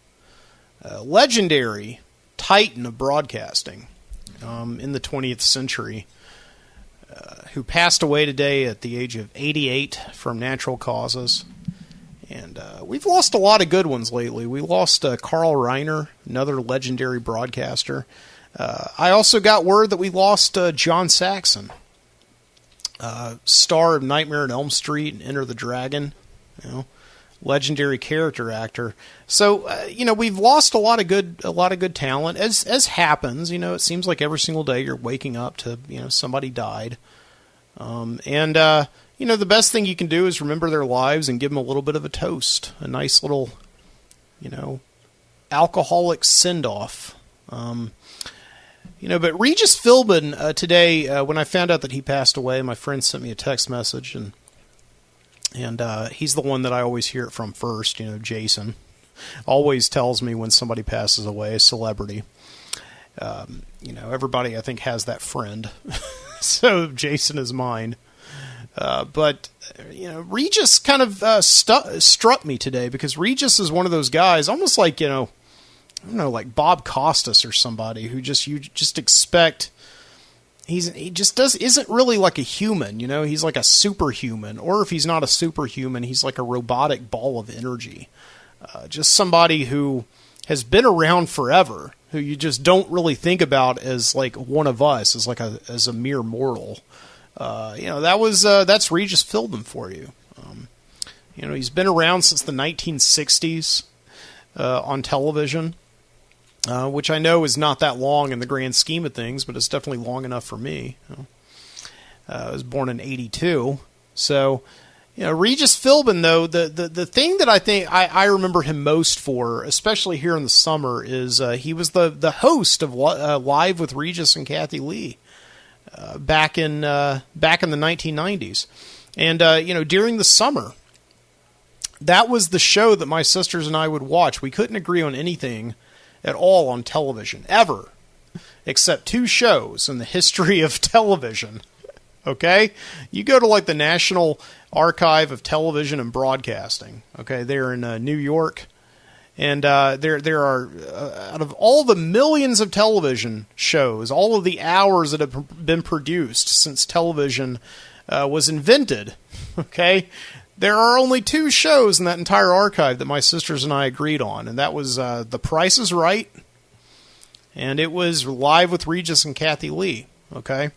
legendary titan of broadcasting in the 20th century, who passed away today at the age of 88 from natural causes. And we've lost a lot of good ones lately. We lost Carl Reiner, another legendary broadcaster. I also got word that we lost John Saxon, star of Nightmare on Elm Street and Enter the Dragon, you know, legendary character actor. So, you know, we've lost a lot of good talent, as happens. You know, it seems like every single day you're waking up to, you know, somebody died. You know, the best thing you can do is remember their lives and give them a little bit of a toast, a nice little, you know, alcoholic send-off. You know, but Regis Philbin today, when I found out that he passed away, my friend sent me a text message, and he's the one that I always hear it from first. You know, Jason always tells me when somebody passes away, a celebrity. You know, everybody I think has that friend. So Jason is mine. But, you know, Regis kind of struck me today, because Regis is one of those guys, almost like, you know, I don't know, like Bob Costas or somebody who you just expect. He just isn't really like a human, you know. He's like a superhuman, or if he's not a superhuman, he's like a robotic ball of energy. Just somebody who has been around forever, who you just don't really think about as like one of us, as a mere mortal. You know, that's Regis Philbin for you. You know, he's been around since the 1960s on television. Which I know is not that long in the grand scheme of things, but it's definitely long enough for me. I was born in 82. So, you know, Regis Philbin, though, the thing that I think I remember him most for, especially here in the summer, is he was the host of Live with Regis and Kathy Lee back in the 1990s. And, you know, during the summer, that was the show that my sisters and I would watch. We couldn't agree on anything at all on television, ever, except two shows in the history of television. Okay? You go to like the National Archive of Television and Broadcasting. Okay, they're in New York, And there are, out of all the millions of television shows, all of the hours that have been produced since television was invented, okay, there are only 2 shows in that entire archive that my sisters and I agreed on, and that was The Price is Right, and it was Live with Regis and Kathy Lee, okay?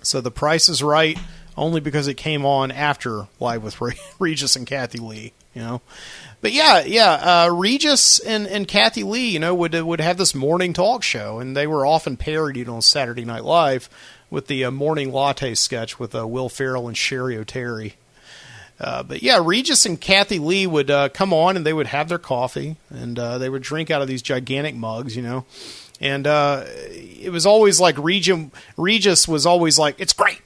So The Price is Right only because it came on after Live with Regis and Kathy Lee, you know? But Regis and Kathy Lee, you know, would have this morning talk show, and they were often parodied on Saturday Night Live with the morning latte sketch with Will Ferrell and Sherry O'Terry. But yeah, Regis and Kathy Lee would come on, and they would have their coffee, and they would drink out of these gigantic mugs, you know. And it was always like Regis was always like, it's great,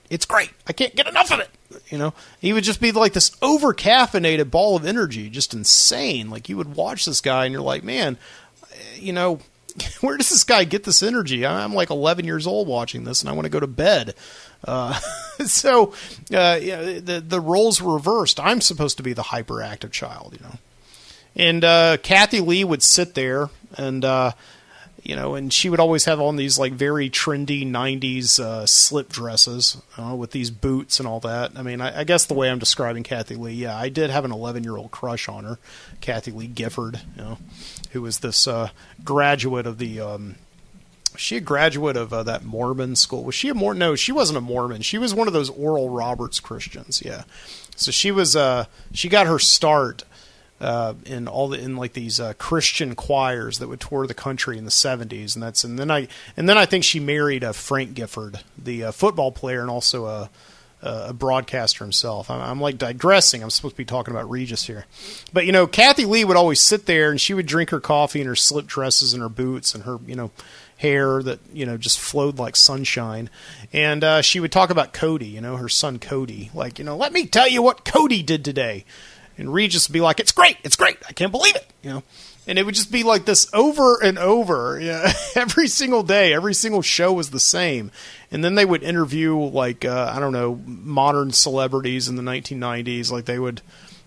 I can't get enough of it. You know, he would just be like this over-caffeinated ball of energy, just insane. Like, you would watch this guy, and you're like, man, you know, where does this guy get this energy? I'm like 11 years old watching this, and I want to go to bed. So the roles were reversed. I'm supposed to be the hyperactive child, you know. And Kathy Lee would sit there, and you know, and she would always have on these like very trendy 90s slip dresses with these boots and all that. I mean, I guess the way I'm describing Kathy Lee, yeah, I did have an 11-year-old crush on her, Kathy Lee Gifford, you know, who was this graduate of the she a graduate of that Mormon school? Was she a Mormon? No, she wasn't a Mormon. She was one of those Oral Roberts Christians. Yeah, so she was. She got her start in like these Christian choirs that would tour the country in the 70s, and then I think she married Frank Gifford, the football player, and also a broadcaster himself. I'm like digressing. I'm supposed to be talking about Regis here, but you know, Kathy Lee would always sit there, and she would drink her coffee in her slip dresses and her boots and her, you know, hair that, you know, just flowed like sunshine. And she would talk about Cody, you know, her son Cody. Like, you know, let me tell you what Cody did today. And Regis would be like, it's great, I can't believe it, you know. And it would just be like this over and over, yeah, every single day. Every single show was the same. And then they would interview, like, I don't know, modern celebrities in the 1990s. Like, they would,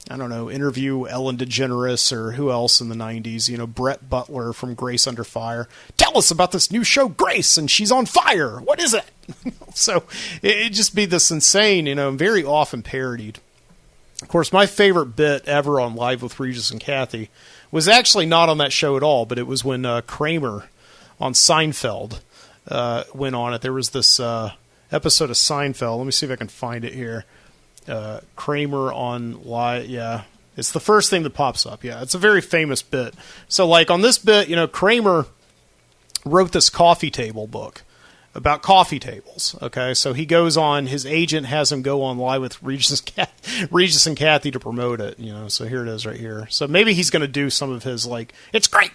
I don't know, interview Ellen DeGeneres or who else in the 90s, you know, Brett Butler from Grace Under Fire. Tell us about this new show, Grace, and she's on fire. What is it? So it'd just be this insane, you know, very often parodied. Of course, my favorite bit ever on Live with Regis and Kathy was actually not on that show at all, but it was when Kramer on Seinfeld went on it. There was this episode of Seinfeld. Let me see if I can find it here. Kramer on Live, yeah. It's the first thing that pops up, yeah. It's a very famous bit. So, like, on this bit, you know, Kramer wrote this coffee table book about coffee tables, okay? So he goes on, his agent has him go on Live with Regis and Kathy to promote it, you know, so here it is right here. So maybe he's going to do some of his, like, it's great,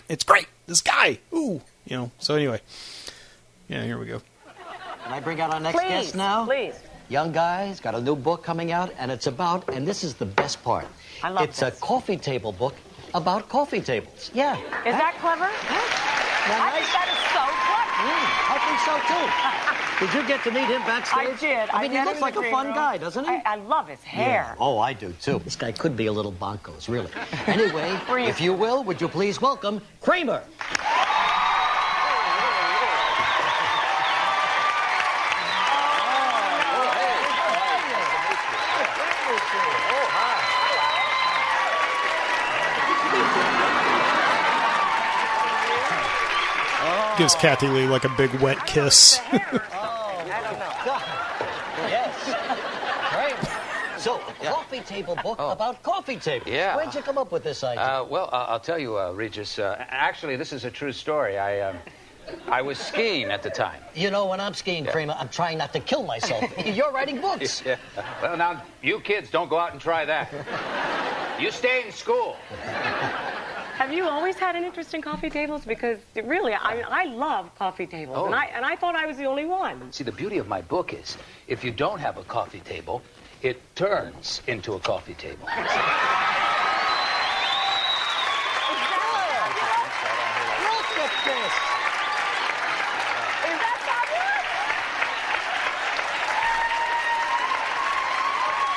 this guy, ooh, you know. So anyway, yeah, here we go. Can I bring out our next guest now? Please. Young guy's got a new book coming out, and it's about, and this is the best part. I love It's a coffee table book about coffee tables. Yeah. Is that clever? I think that is so clever. I think so, too. Did you get to meet him backstage? I did. I mean, he looks like a fun guy, doesn't he? I love his hair. Yeah. Oh, I do, too. This guy could be a little bonkos, really. Anyway, if you will, would you please welcome Kramer? Gives Kathy Lee like a big wet kiss. I don't know. Yes. So, a coffee table book about coffee tables. Yeah. Where'd you come up with this idea? Well, I'll tell you, Regis. Actually, this is a true story. I was skiing at the time. You know, when I'm skiing, Kramer, I'm trying not to kill myself. You're writing books. Yeah. Well, now, you kids don't go out and try that. You stay in school. Have you always had an interest in coffee tables? Because really, I love coffee tables, Oh. and I thought I was the only one. See, the beauty of my book is, if you don't have a coffee table, it turns into a coffee table. Look at this. Is that fabulous?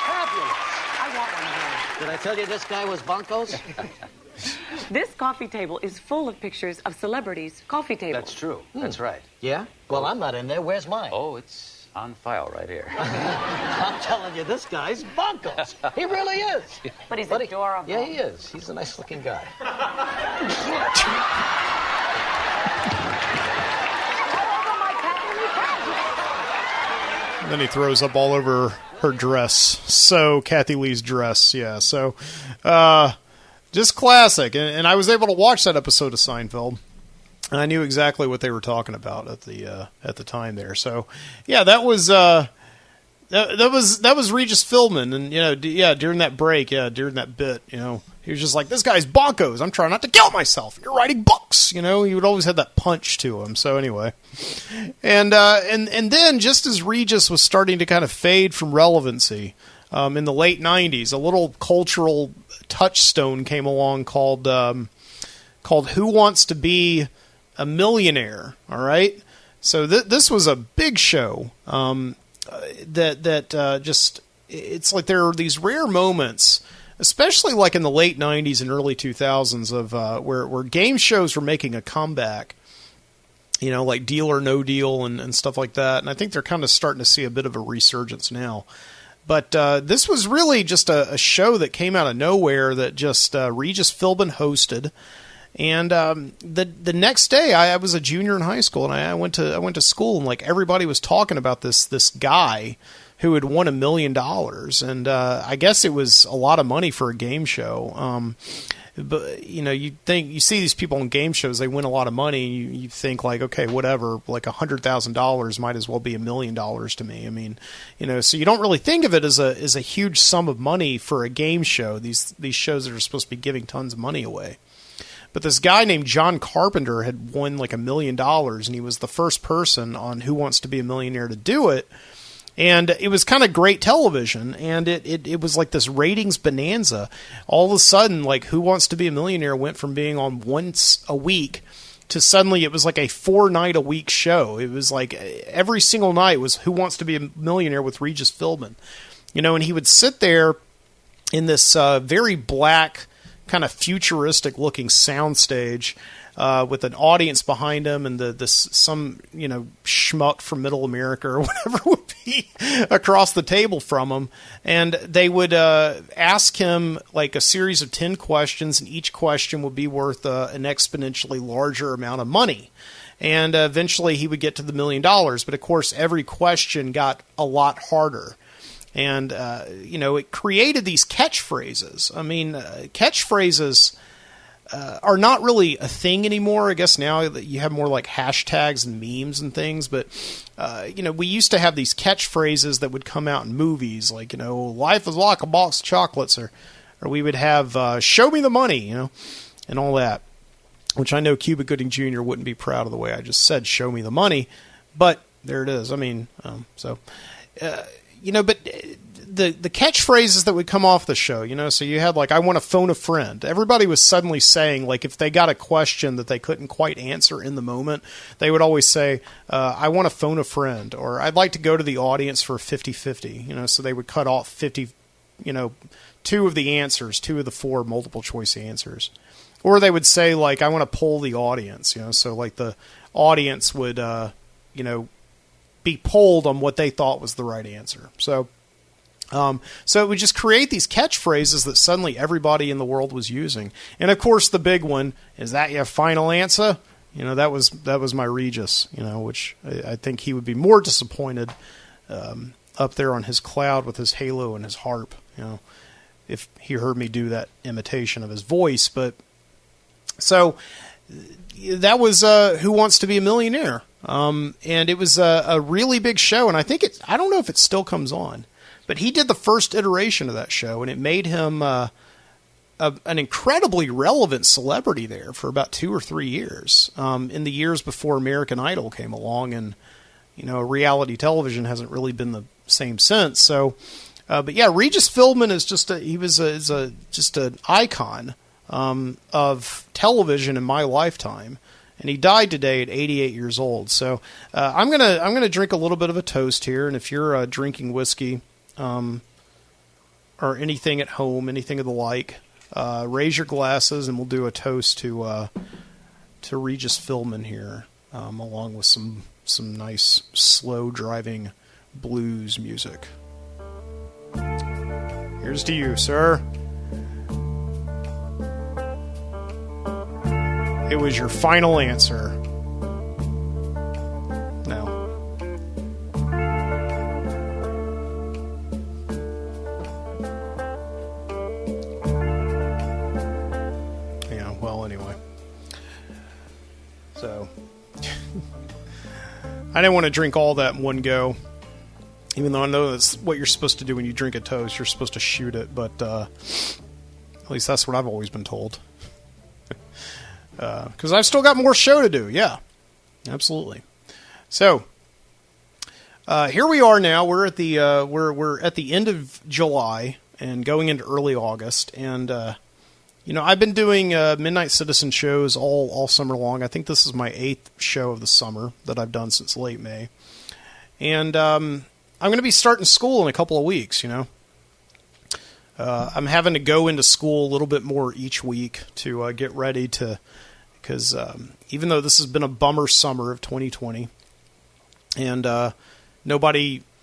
Fabulous. I want one of those. Did I tell you this guy was bonkos? This coffee table is full of pictures of celebrities' coffee tables. That's true. That's right. Yeah? Well, I'm not in there. Where's mine? Oh, it's on file right here. I'm telling you, this guy's bonkers. He really is. But he's adorable. Yeah, he is. He's a nice-looking guy. And then he throws up all over her dress. So, Kathy Lee's dress, yeah. So, just classic. And I was able to watch that episode of Seinfeld. And I knew exactly what they were talking about at the time there. So, yeah, that was Regis Philbin, and during that break, during that bit, he was just like, "This guy's bonkos. I'm trying not to kill myself. You're writing books." He would always have that punch to him. So anyway, and then just as Regis was starting to kind of fade from relevancy in the late '90s, a little cultural touchstone came along called "Who Wants to Be a Millionaire?" All right, so this was a big show. Just it's like there are these rare moments, especially like in the late '90s and early 2000s, of where game shows were making a comeback. Like Deal or No Deal and stuff like that. And I think they're kind of starting to see a bit of a resurgence now. But this was really just a show that came out of nowhere that just Regis Philbin hosted. And the next day, I was a junior in high school, and I went to school, and like everybody was talking about this guy who had won $1 million, and I guess it was a lot of money for a game show. But you see these people on game shows, they win a lot of money. You think like, okay, whatever, like $100,000 might as well be $1 million to me. I mean, so you don't really think of it as a huge sum of money for a game show. These shows that are supposed to be giving tons of money away. But this guy named John Carpenter had won like $1 million, and he was the first person on Who Wants to Be a Millionaire to do it. And it was kind of great television, and it was like this ratings bonanza. All of a sudden, like Who Wants to Be a Millionaire went from being on once a week to suddenly it was like a 4-night-a-week show. It was like every single night was Who Wants to Be a Millionaire with Regis Philbin. And he would sit there in this very black, kind of futuristic looking soundstage with an audience behind him, and some schmuck from Middle America or whatever would be across the table from him, and they would ask him like a series of 10 questions, and each question would be worth an exponentially larger amount of money. And eventually he would get to the $1 million, but of course every question got a lot harder. And, it created these catchphrases. I mean, catchphrases are not really a thing anymore. I guess now that you have more like hashtags and memes and things. But, we used to have these catchphrases that would come out in movies, like, life is like a box of chocolates, or we would have show me the money, and all that, which I know Cuba Gooding Jr. wouldn't be proud of the way I just said, show me the money. But there it is. I mean, but the catchphrases that would come off the show, so you had like, I want to phone a friend. Everybody was suddenly saying, like, if they got a question that they couldn't quite answer in the moment, they would always say, I want to phone a friend, or I'd like to go to the audience for 50-50, so they would cut off 50, 2 of the answers, 2 of the 4 multiple choice answers. Or they would say, like, I want to poll the audience, so like the audience would, be polled on what they thought was the right answer. So it would just create these catchphrases that suddenly everybody in the world was using. And of course, the big one is, that your final answer? That was my Regis. Which I think he would be more disappointed up there on his cloud with his halo and his harp. If he heard me do that imitation of his voice. But so that was Who Wants to Be a Millionaire. And it was a really big show, and I don't know if it still comes on, but he did the first iteration of that show, and it made him an incredibly relevant celebrity there for about 2 or 3 years, in the years before American Idol came along, and reality television hasn't really been the same since. So, but yeah, Regis Philbin is just an icon of television in my lifetime. And he died today at 88 years old. So I'm gonna drink a little bit of a toast here. And if you're drinking whiskey or anything at home, anything of the like, raise your glasses, and we'll do a toast to Regis Philbin here, along with some nice slow driving blues music. Here's to you, sir. It was your final answer. No. Yeah, well, anyway. So, I didn't want to drink all that in one go. Even though I know that's what you're supposed to do when you drink a toast. You're supposed to shoot it, but at least that's what I've always been told. Because I've still got more show to do. Yeah, absolutely. So here we are now. We're at the we're at the end of July and going into early August, and I've been doing Midnight Citizen shows all summer long. I think this is my 8th show of the summer that I've done since late May, and I'm going to be starting school in a couple of weeks. I'm having to go into school a little bit more each week to get ready to, because even though this has been a bummer summer of 2020, and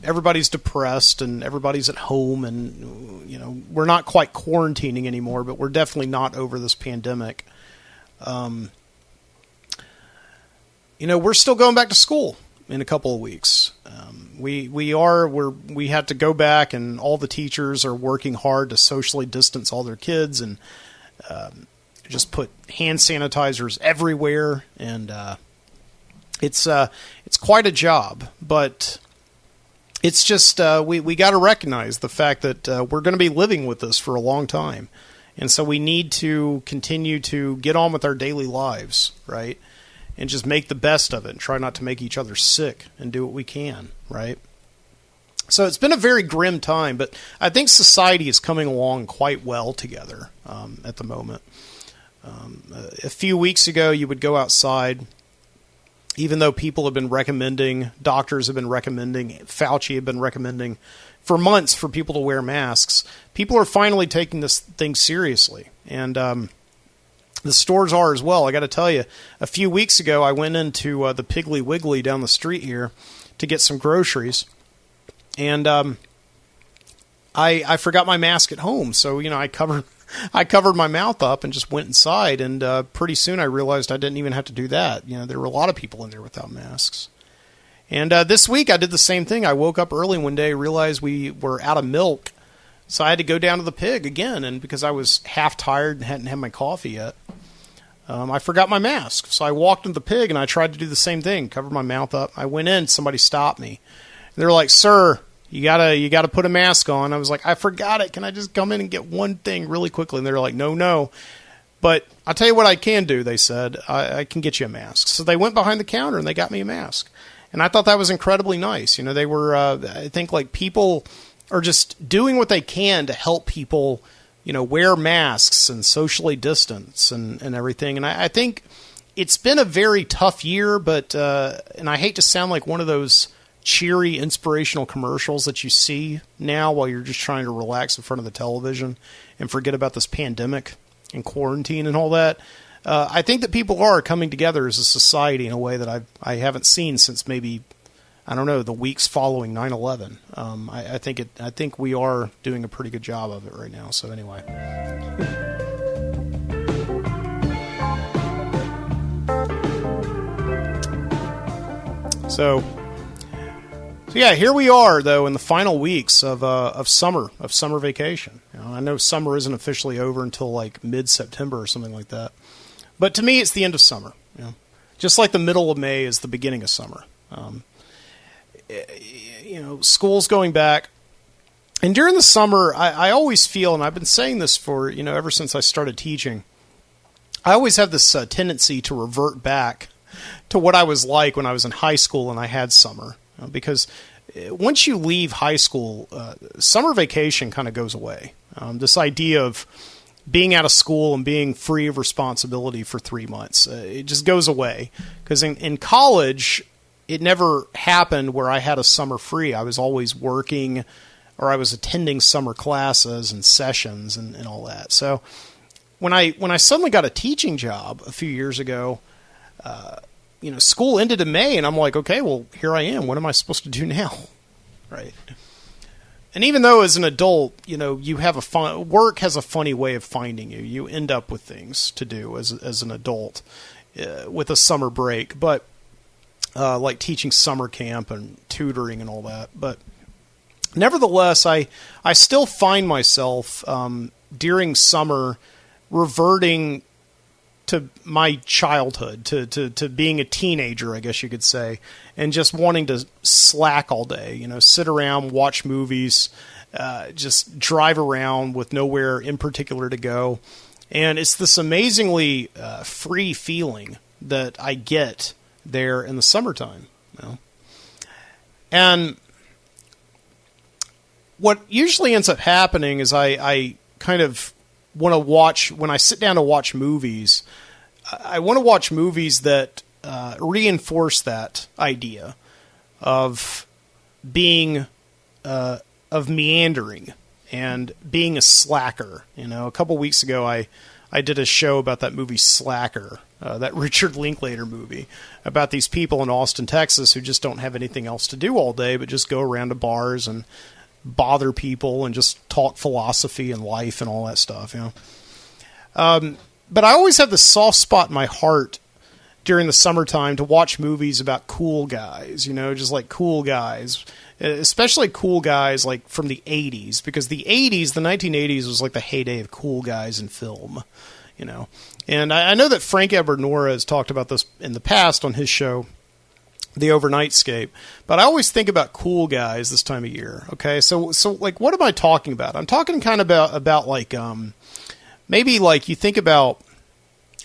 everybody's depressed and everybody's at home, and we're not quite quarantining anymore, but we're definitely not over this pandemic. We're still going back to school in a couple of weeks. We have to go back, and all the teachers are working hard to socially distance all their kids and just put hand sanitizers everywhere, and it's quite a job. But it's just we got to recognize the fact that we're going to be living with this for a long time, and so we need to continue to get on with our daily lives, right? And just make the best of it and try not to make each other sick and do what we can, right? So it's been a very grim time, but I think society is coming along quite well together at the moment. A few weeks ago, you would go outside, even though people have been recommending, doctors have been recommending, Fauci have been recommending for months for people to wear masks. People are finally taking this thing seriously. And the stores are as well. I got to tell you, a few weeks ago, I went into the Piggly Wiggly down the street here to get some groceries, and I forgot my mask at home. So I covered my mouth up and just went inside, and pretty soon I realized I didn't even have to do that. There were a lot of people in there without masks. And this week I did the same thing. I woke up early one day, realized we were out of milk, so I had to go down to the Pig again, and because I was half tired and hadn't had my coffee yet, I forgot my mask. So I walked into the Pig and I tried to do the same thing, covered my mouth up. I went in, somebody stopped me. They were like, "Sir, you gotta put a mask on." I was like, "I forgot it. Can I just come in and get one thing really quickly?" And they were like, "No. But I'll tell you what I can do," they said. I can get you a mask. So they went behind the counter and they got me a mask. And I thought that was incredibly nice. They were, I think, like, people are just doing what they can to help people, wear masks and socially distance and everything. And I think it's been a very tough year, but, and I hate to sound like one of those cheery, inspirational commercials that you see now while you're just trying to relax in front of the television and forget about this pandemic and quarantine and all that. I think that people are coming together as a society in a way that I haven't seen since maybe, I don't know, the weeks following 9/11. I think we are doing a pretty good job of it right now. So anyway. So yeah, here we are though in the final weeks of summer vacation. I know summer isn't officially over until like mid-September or something like that. But to me, it's the end of summer. Just like the middle of May is the beginning of summer. School's going back. And during the summer, I always feel, and I've been saying this for, ever since I started teaching, I always have this tendency to revert back to what I was like when I was in high school and I had summer. Because once you leave high school, summer vacation kind of goes away. This idea of being out of school and being free of responsibility for 3 months, it just goes away. Because in college, it never happened where I had a summer free. I was always working, or I was attending summer classes and sessions and all that. So when I suddenly got a teaching job a few years ago, school ended in May, and I'm like, okay, well, here I am. What am I supposed to do now? Right. And even though as an adult, you have work has a funny way of finding you. You end up with things to do as an adult with a summer break, but like teaching summer camp and tutoring and all that. But nevertheless, I still find myself during summer reverting to my childhood, to being a teenager, I guess you could say, and just wanting to slack all day, sit around, watch movies, just drive around with nowhere in particular to go. And it's this amazingly free feeling that I get there in the summertime. And what usually ends up happening is I kind of want to watch, when I sit down to watch movies, I want to watch movies that reinforce that idea of being, of meandering and being a slacker. A couple weeks ago, I did a show about that movie Slacker, that Richard Linklater movie, about these people in Austin, Texas, who just don't have anything else to do all day but just go around to bars and bother people and just talk philosophy and life and all that stuff, But I always have this soft spot in my heart during the summertime to watch movies about cool guys, just like cool guys, especially cool guys like from the 80s, because the 1980s was like the heyday of cool guys in film, And I know that Frank Edward Nora has talked about this in the past on his show, The Overnightscape, but I always think about cool guys this time of year. Okay, so like, what am I talking about? I'm talking kind of about like maybe like you think about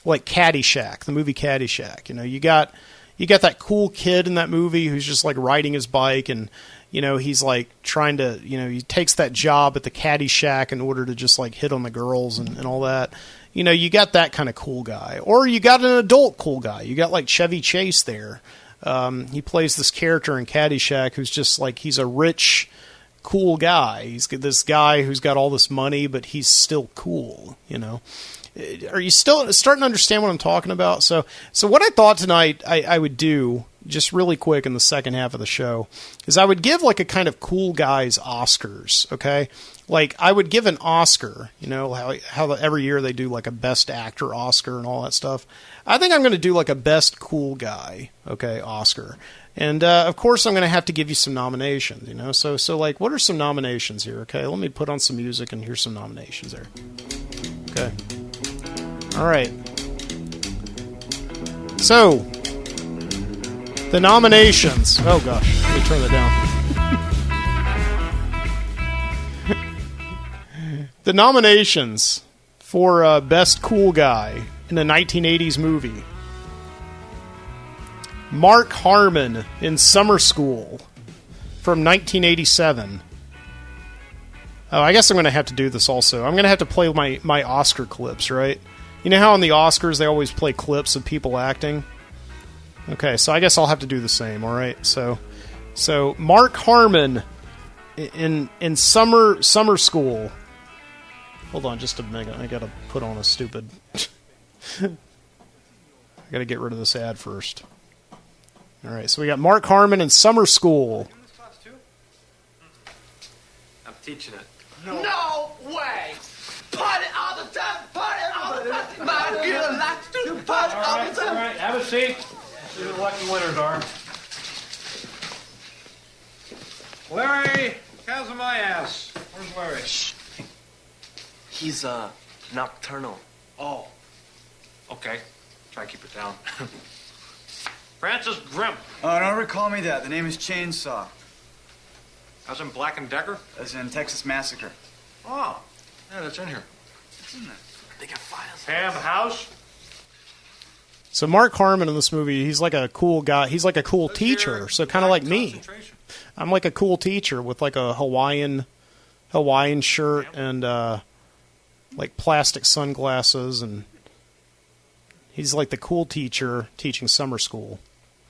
like Caddyshack, the movie Caddyshack. You got that cool kid in that movie who's just like riding his bike, and he's like trying to he takes that job at the Caddyshack in order to just like hit on the girls and all that. You got that kind of cool guy, or you got an adult cool guy. You got like Chevy Chase there. He plays this character in Caddyshack who's just like, he's a rich, cool guy. He's this guy who's got all this money, but he's still cool, Are you still starting to understand what I'm talking about? So what I thought tonight I would do, just really quick in the second half of the show, is I would give like a kind of cool guys Oscars, okay? Like, I would give an Oscar, how every year they do like a best actor Oscar and all that stuff. I think I'm going to do like a best cool guy, okay, Oscar. And, of course, I'm going to have to give you some nominations, So like, what are some nominations here, okay? Let me put on some music and here's some nominations there. Okay. All right. So, the nominations. Oh, gosh. Let me turn that down. The nominations for Best Cool Guy in a 1980s movie. Mark Harmon in Summer School from 1987. Oh, I guess I'm going to have to do this also. I'm going to have to play my Oscar clips, right? You know how on the Oscars they always play clips of people acting? Okay, so I guess I'll have to do the same, all right? So Mark Harmon in Summer School. Hold on just a minute. I got to put on a stupid... I got to get rid of this ad first. All right, so we got Mark Harmon in Summer School. I'm teaching it. No way! Party all the time! Party all the time! My girl likes to party all the time! All right, have a seat. See who the lucky winners are. Larry, how's my ass? Where's Larry? Shh. He's, nocturnal. Oh. Okay. Try to keep it down. Francis Grimm. Oh, don't recall me that. The name is Chainsaw. As in Black and Decker? As in Texas Massacre. Oh. Yeah, that's in here. What's in there? They got files. Pam House. So Mark Harmon in this movie, he's like a cool guy. He's like a cool teacher, so kind of like me. I'm like a cool teacher with like a Hawaiian shirt and like plastic sunglasses, and he's like the cool teacher teaching summer school.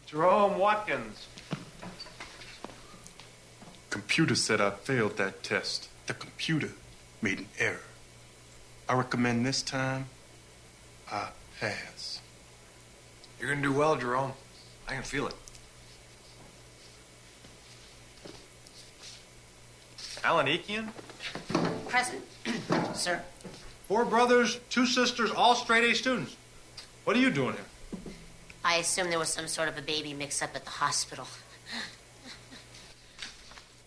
Jerome Watkins. Computer said I failed that test. The computer made an error. I recommend this time pass. You're gonna do well, Jerome. I can feel it. Alan Ekian? Present. Sir. 4 brothers, 2 sisters, all straight-A students. What are you doing here? I assume there was some sort of a baby mix-up at the hospital.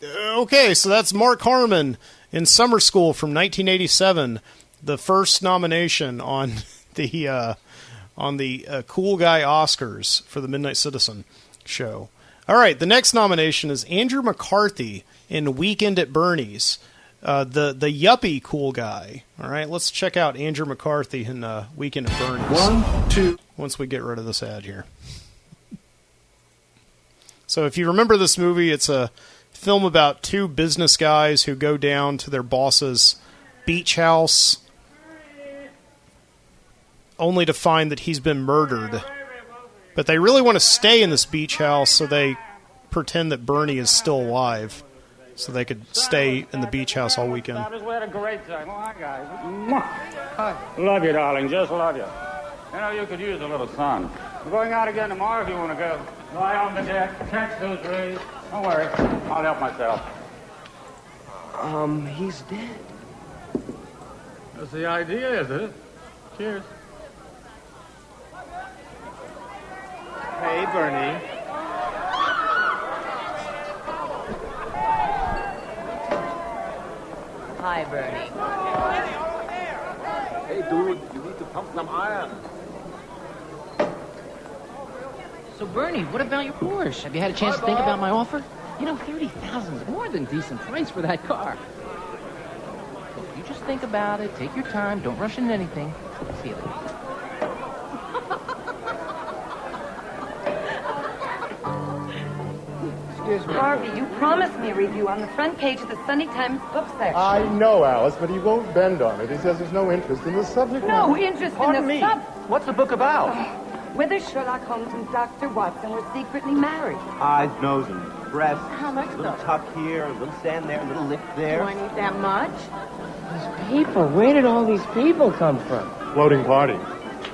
Okay, so that's Mark Harmon in Summer School from 1987, the first nomination on the Cool Guy Oscars for the Midnight Citizen show. All right, the next nomination is Andrew McCarthy in Weekend at Bernie's, the yuppie cool guy. All right, let's check out Andrew McCarthy in Weekend at Bernie's. 1, 2. Once we get rid of this ad here. So if you remember this movie, it's a film about 2 business guys who go down to their boss's beach house only to find that he's been murdered. But they really want to stay in this beach house, so they pretend that Bernie is still alive, so they could stay in the beach house all weekend. We had a great time. Oh, hi, guys. Love you, darling. Just love you. You know, you could use a little sun. We're going out again tomorrow if you want to go. Lie on the deck, catch those rays. Don't worry. I'll help myself. He's dead. That's the idea, is it? Cheers. Hey, Bernie. Hi, Bernie. Hey, dude, you need to pump some iron. So, Bernie, what about your Porsche? Have you had a chance to think about my offer? You know, $30,000 is more than decent price for that car. Look, you just think about it, take your time, don't rush into anything. See you later. Harvey, you promised me a review on the front page of the Sunday Times book section. I know, Alice, but he won't bend on it. He says there's no interest in the subject matter. No interest in the sub... What's the book about? Whether Sherlock Holmes and Dr. Watson were secretly married. Eyes, nose, and breasts. How much, A little though? tuck here, a little stand there, a little lift Do there. I need that much? These people, where did all these people come from? Floating party.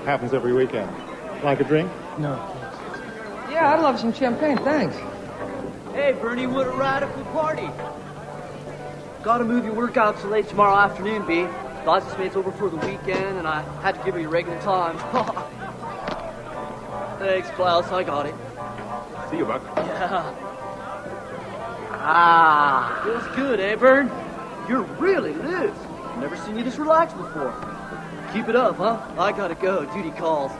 Happens every weekend. Like a drink? No. Yeah, I'd love some champagne, thanks. Hey, Bernie, what a radical party. Gotta move your workout so late tomorrow afternoon, B. License mate's over for the weekend, and I had to give her your regular time. Thanks, Klaus, I got it. See you, Buck. Yeah. Ah, feels good, eh, Bern? You're really loose. Never seen you this relaxed before. Keep it up, huh? I gotta go. Duty calls.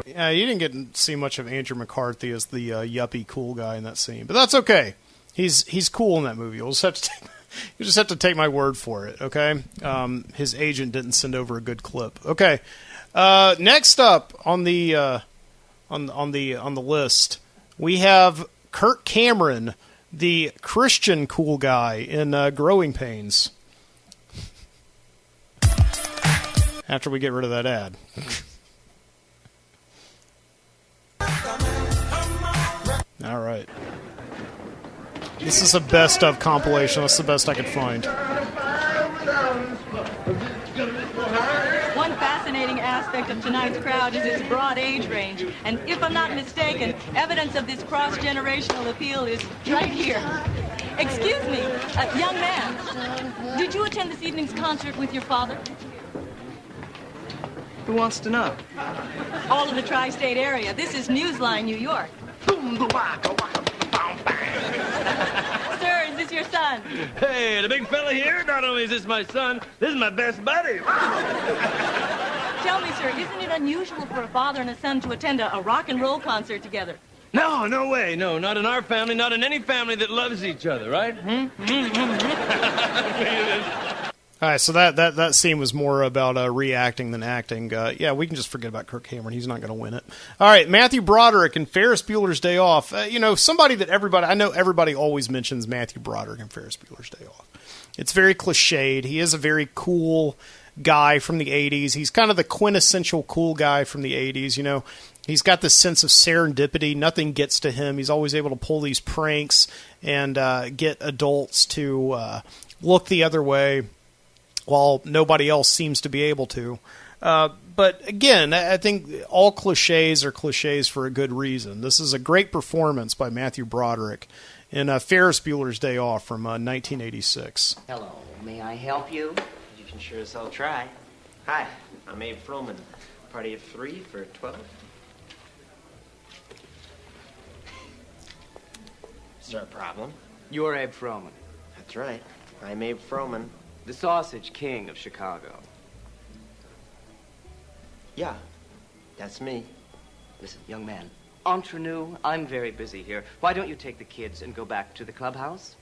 Yeah, you didn't get to see much of Andrew McCarthy as the yuppie cool guy in that scene, but that's okay. He's cool in that movie. You just have to take my word for it, okay? His agent didn't send over a good clip. Okay, next up on the list, we have Kirk Cameron, the Christian cool guy in Growing Pains. After we get rid of that ad. All right. This is a best of compilation. That's the best I could find. One fascinating aspect of tonight's crowd is its broad age range. And if I'm not mistaken, evidence of this cross-generational appeal is right here. Excuse me, young man, did you attend this evening's concert with your father? Who wants to know? All of the tri-state area. This is Newsline, New York. Sir, is this your son? Hey, the big fella here, not only is this my son, this is my best buddy. Tell me, sir, isn't it unusual for a father and a son to attend a rock and roll concert together? No, no way. No, not in our family, not in any family that loves each other, right? All right, so that scene was more about reacting than acting. Yeah, we can just forget about Kirk Cameron. He's not going to win it. All right, Matthew Broderick in Ferris Bueller's Day Off. Somebody that I know everybody always mentions Matthew Broderick in Ferris Bueller's Day Off. It's very cliched. He is a very cool guy from the 80s. He's kind of the quintessential cool guy from the 80s, He's got this sense of serendipity. Nothing gets to him. He's always able to pull these pranks and get adults to look the other way. while nobody else seems to be able to. But again, I think all cliches are cliches for a good reason. This is a great performance by Matthew Broderick in Ferris Bueller's Day Off from 1986. Hello, may I help you? You can sure as hell try. Hi, I'm Abe Froman. Party of 3 for 12. Is there a problem? You're Abe Froman. That's right. I'm Abe Froman. The Sausage King of Chicago. Yeah, that's me. Listen, young man. Entre nous, I'm very busy here. Why don't you take the kids and go back to the clubhouse?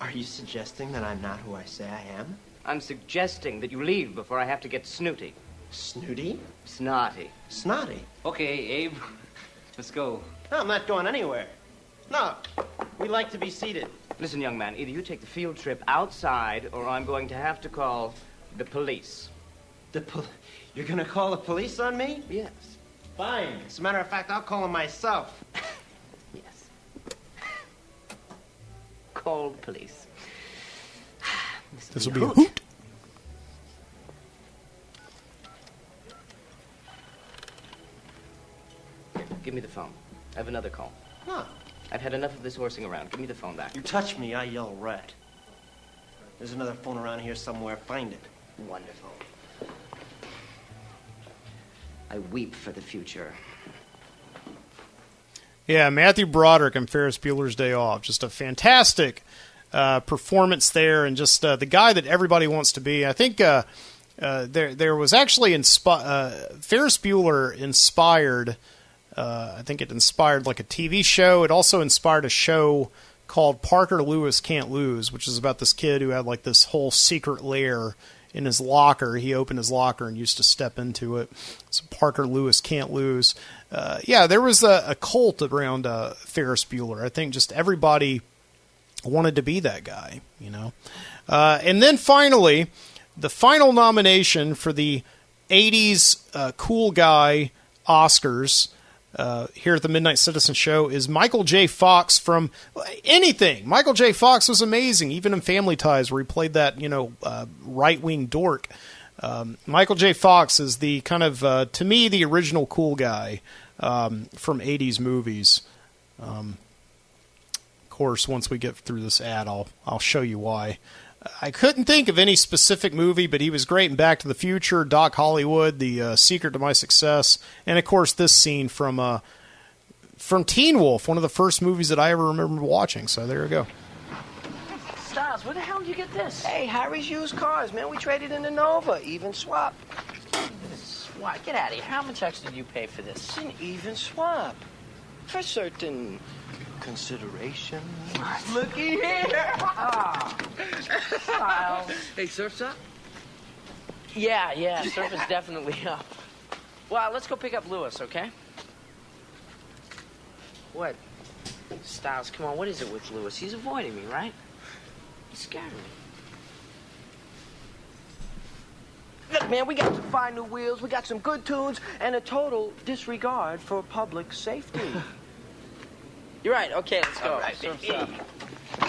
Are you suggesting that I'm not who I say I am? I'm suggesting that you leave before I have to get snooty. Snooty? Snotty. Snotty? Okay, Abe. Let's go. No, I'm not going anywhere. No, we like to be seated. Listen, young man, either you take the field trip outside or I'm going to have to call the police. You're going to call the police on me? Yes. Fine. As a matter of fact, I'll call them myself. Yes. Call the police. This will be a hoot. Here, give me the phone. I have another call. Huh. I've had enough of this horsing around. Give me the phone back. You touch me, I yell rat. There's another phone around here somewhere. Find it. Wonderful. I weep for the future. Yeah, Matthew Broderick and Ferris Bueller's Day Off. Just a fantastic performance there, and just the guy that everybody wants to be. I think there was actually Ferris Bueller inspired. I think it inspired like a TV show. It also inspired a show called Parker Lewis Can't Lose, which is about this kid who had like this whole secret lair in his locker. He opened his locker and used to step into it. So Parker Lewis Can't Lose. Yeah, there was a cult around Ferris Bueller. I think just everybody wanted to be that guy, you know. And then finally, the final nomination for the 80s Cool Guy Oscars here at the Midnight Citizen Show is Michael J. Fox from anything. Michael J. Fox was amazing, even in Family Ties, where he played that, right-wing dork. Michael J. Fox is the kind of, to me, the original cool guy from 80s movies. Of course, once we get through this ad, I'll show you why. I couldn't think of any specific movie, but he was great in Back to the Future, Doc Hollywood, The Secret to My Success, and of course this scene from Teen Wolf, one of the first movies that I ever remember watching. So there you go. Styles, where the hell did you get this? Hey, Harry's used cars, man. We traded in the Nova, even swap. Swap? Get out of here. How much extra did you pay for this? It's an even swap. For certain consideration. Looky here. Oh. Styles. Hey, surf's up? Yeah, surf is definitely up. Well, let's go pick up Lewis, okay? What? Styles, come on, what is it with Lewis? He's avoiding me, right? He's scared of me. Look, man, we got some fine new wheels, we got some good tunes, and a total disregard for public safety. You're right, okay, let's go. All right, Surf's up.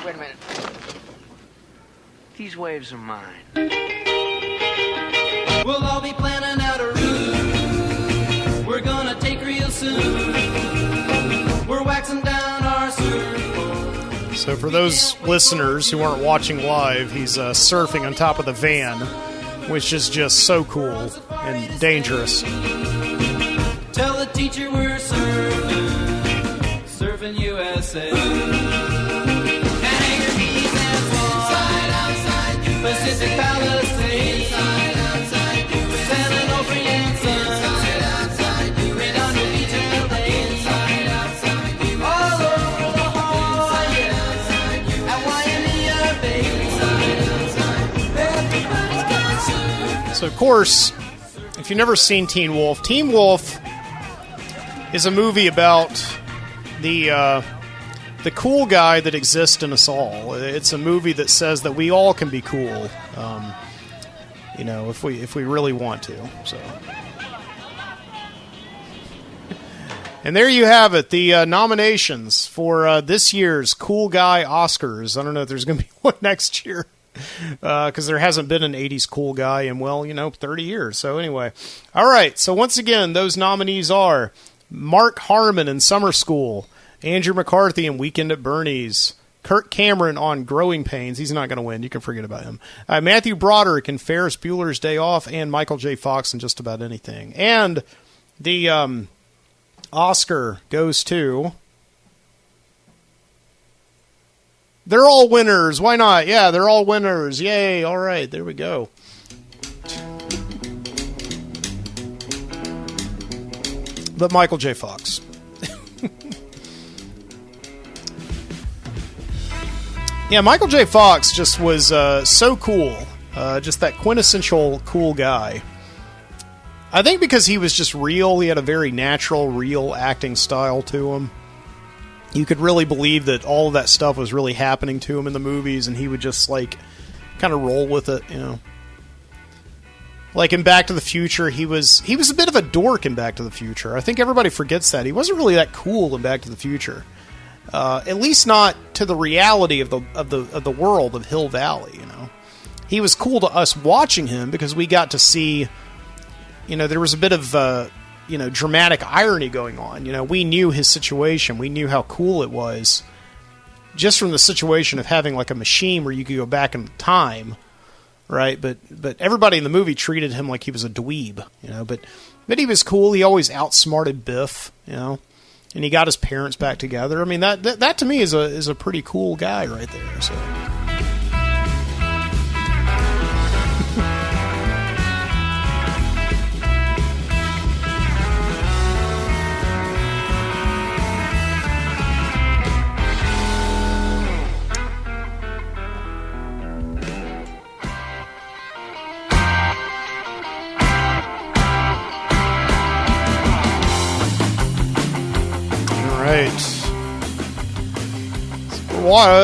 Wait a minute. These waves are mine. We'll all be planning out a route we're gonna take real soon. We're waxing down our surfboard. So for those listeners who aren't watching live, he's surfing on top of the van, which is just so cool and dangerous. Tell the teacher we're surfing USA. And Anchor Keys and Side outside Pacific Palisades. Outside San Onofre and Sun. Redondo Beach and LA. All over the Hawaii. At Waimea Bay. So of course, if you've never seen Teen Wolf is a movie about the cool guy that exists in us all. It's a movie that says that we all can be cool, if we really want to. So, And there you have it, the nominations for this year's Cool Guy Oscars. I don't know if there's going to be one next year because there hasn't been an 80s cool guy in, 30 years. So anyway. All right, so once again, those nominees are Mark Harmon in Summer School, Andrew McCarthy in Weekend at Bernie's, Kirk Cameron on Growing Pains. He's not going to win. You can forget about him. Matthew Broderick in Ferris Bueller's Day Off, and Michael J. Fox in Just About Anything. And the Oscar goes to... They're all winners. Why not? Yeah, they're all winners. Yay. All right, there we go. But Michael J. Fox. Yeah, Michael J. Fox just was so cool. Just that quintessential cool guy. I think because he was just real, he had a very natural, real acting style to him. You could really believe that all of that stuff was really happening to him in the movies, and he would just, kind of roll with it, Like in Back to the Future, he was a bit of a dork in Back to the Future. I think everybody forgets that. He wasn't really that cool in Back to the Future. At least not to the reality of the world of Hill Valley, He was cool to us watching him because we got to see, there was a bit of, dramatic irony going on. We knew his situation. We knew how cool it was just from the situation of having like a machine where you could go back in time, right? But everybody in the movie treated him like he was a dweeb, but he was cool. He always outsmarted Biff, and he got his parents back together. I mean, that to me is a pretty cool guy right there. So.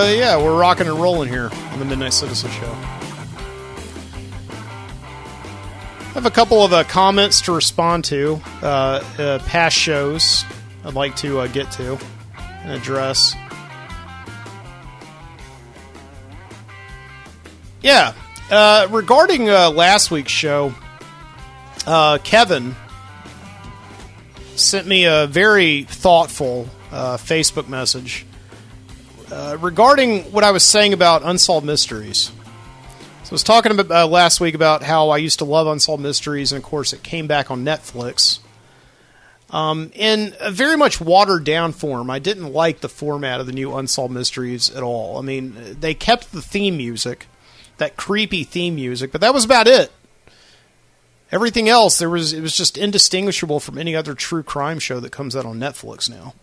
Yeah, we're rocking and rolling here on the Midnight Citizen Show. I have a couple of comments to respond to, past shows I'd like to get to and address. Yeah, regarding last week's show, Kevin sent me a very thoughtful Facebook message regarding what I was saying about Unsolved Mysteries. So I was talking about last week about how I used to love Unsolved Mysteries, and of course it came back on Netflix. In a very much watered down form. I didn't like the format of the new Unsolved Mysteries at all. I mean, they kept the theme music, that creepy theme music, but that was about it. Everything else, it was just indistinguishable from any other true crime show that comes out on Netflix now.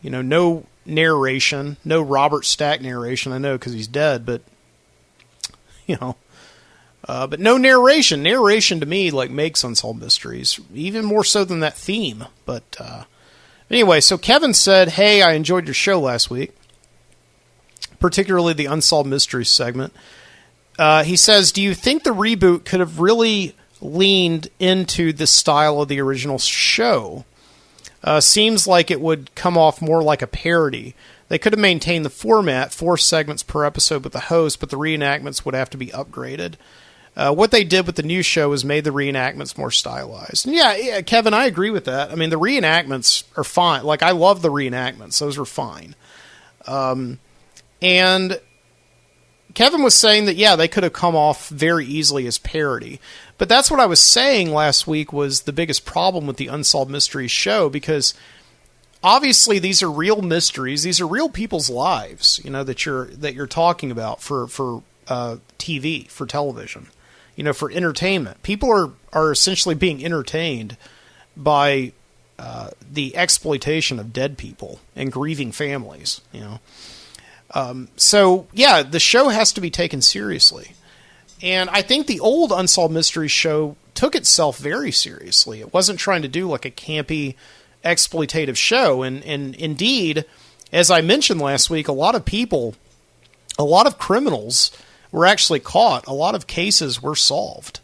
No narration, no Robert Stack narration. I know because he's dead, but but no narration. Narration to me makes Unsolved Mysteries even more so than that theme. But anyway, so Kevin said, "Hey, I enjoyed your show last week, particularly the Unsolved Mysteries segment." He says, "Do you think the reboot could have really leaned into the style of the original show? Seems like it would come off more like a parody. They could have maintained the format, 4 segments per episode with the host, but the reenactments would have to be upgraded. What they did with the new show is made the reenactments more stylized." And yeah, Kevin, I agree with that. I mean, the reenactments are fine. I love the reenactments. Those were fine. And Kevin was saying that, yeah, they could have come off very easily as parody. But that's what I was saying last week was the biggest problem with the Unsolved Mysteries show, because obviously these are real mysteries. These are real people's lives, that you're talking about for TV, for television, for entertainment. People are essentially being entertained by the exploitation of dead people and grieving families, So, yeah, the show has to be taken seriously. And I think the old Unsolved Mysteries show took itself very seriously. It wasn't trying to do like a campy, exploitative show. And indeed, as I mentioned last week, a lot of criminals were actually caught. A lot of cases were solved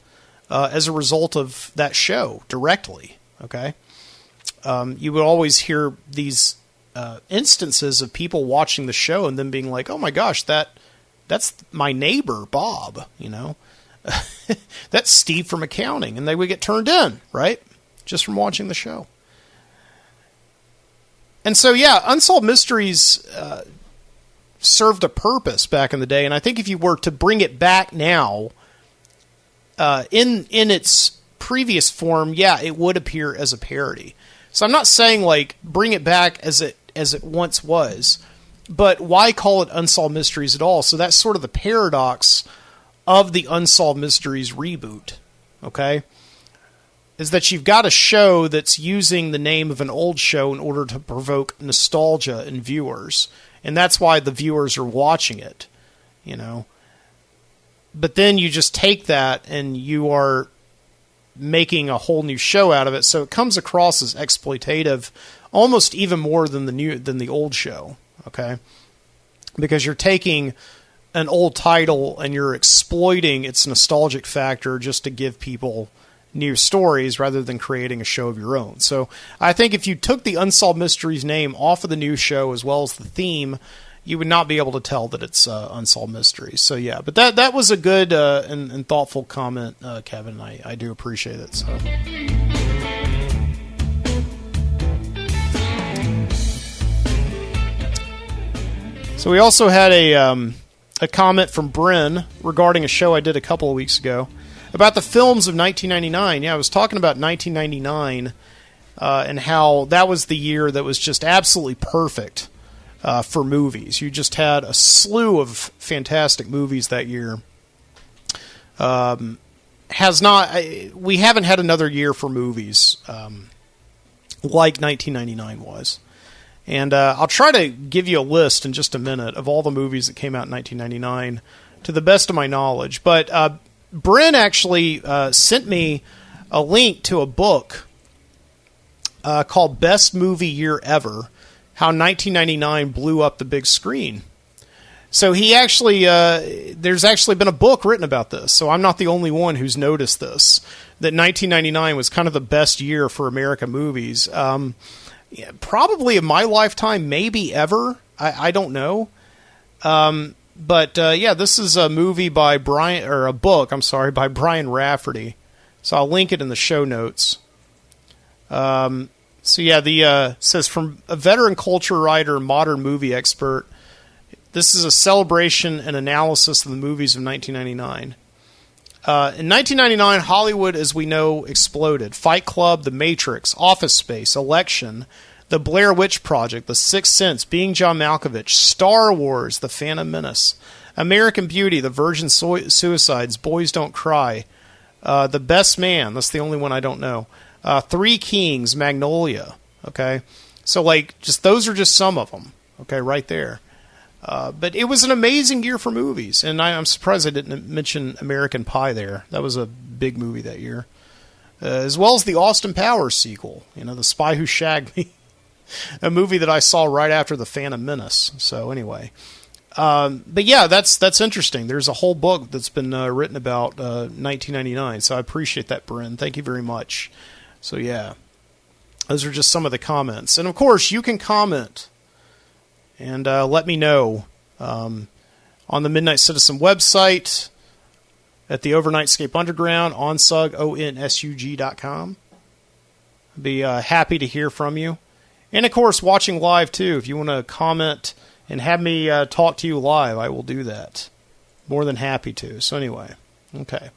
as a result of that show directly. Okay. you would always hear these instances of people watching the show and then being like, "Oh my gosh, that's my neighbor Bob," you know, that's Steve from accounting, and they would get turned in, right, just from watching the show. And so, yeah, Unsolved Mysteries served a purpose back in the day, and I think if you were to bring it back now, in its previous form, yeah, it would appear as a parody. So I'm not saying like bring it back as it once was, but why call it Unsolved Mysteries at all? So that's sort of the paradox of the Unsolved Mysteries reboot. Okay. Is that you've got a show that's using the name of an old show in order to provoke nostalgia in viewers. And that's why the viewers are watching it, you know. But then you just take that and you are making a whole new show out of it. So it comes across as exploitative almost even more than the old show, okay? Because you're taking an old title and you're exploiting its nostalgic factor just to give people new stories rather than creating a show of your own. So I think if you took the Unsolved Mysteries name off of the new show as well as the theme, you would not be able to tell that it's Unsolved Mysteries. So yeah, but that was a good and thoughtful comment, Kevin. I do appreciate it. So we also had a comment from Bryn regarding a show I did a couple of weeks ago about the films of 1999. Yeah, I was talking about 1999 and how that was the year that was just absolutely perfect for movies. You just had a slew of fantastic movies that year. We haven't had another year for movies like 1999 was. And I'll try to give you a list in just a minute of all the movies that came out in 1999 to the best of my knowledge. But Bryn actually sent me a link to a book called Best Movie Year Ever, How 1999 Blew Up the Big Screen. So he actually, there's actually been a book written about this, so I'm not the only one who's noticed this, that 1999 was kind of the best year for American movies. Probably in my lifetime, maybe ever. I don't know. But yeah, this is a movie by a book by Brian Rafferty. So I'll link it in the show notes. So yeah, says from a veteran culture writer, modern movie expert, this is a celebration and analysis of the movies of 1999. In 1999, Hollywood, as we know, exploded. Fight Club, The Matrix, Office Space, Election, The Blair Witch Project, The Sixth Sense, Being John Malkovich, Star Wars, The Phantom Menace, American Beauty, The Virgin Suicides, Boys Don't Cry, The Best Man, that's the only one I don't know, Three Kings, Magnolia, okay? So, like, just those are just some of them, okay, right there. But it was an amazing year for movies, and I'm surprised I didn't mention American Pie there. That was a big movie that year. As well as the Austin Powers sequel, The Spy Who Shagged Me, a movie that I saw right after The Phantom Menace. So anyway, but yeah, that's interesting. There's a whole book that's been written about 1999, so I appreciate that, Bryn. Thank you very much. So yeah, those are just some of the comments. And of course, you can comment and let me know on the Midnight Citizen website, at the Overnightscape Underground, onsug, ONSUG.com. I'd be happy to hear from you. And, of course, watching live, too. If you want to comment and have me talk to you live, I will do that. More than happy to. So, anyway. Okay.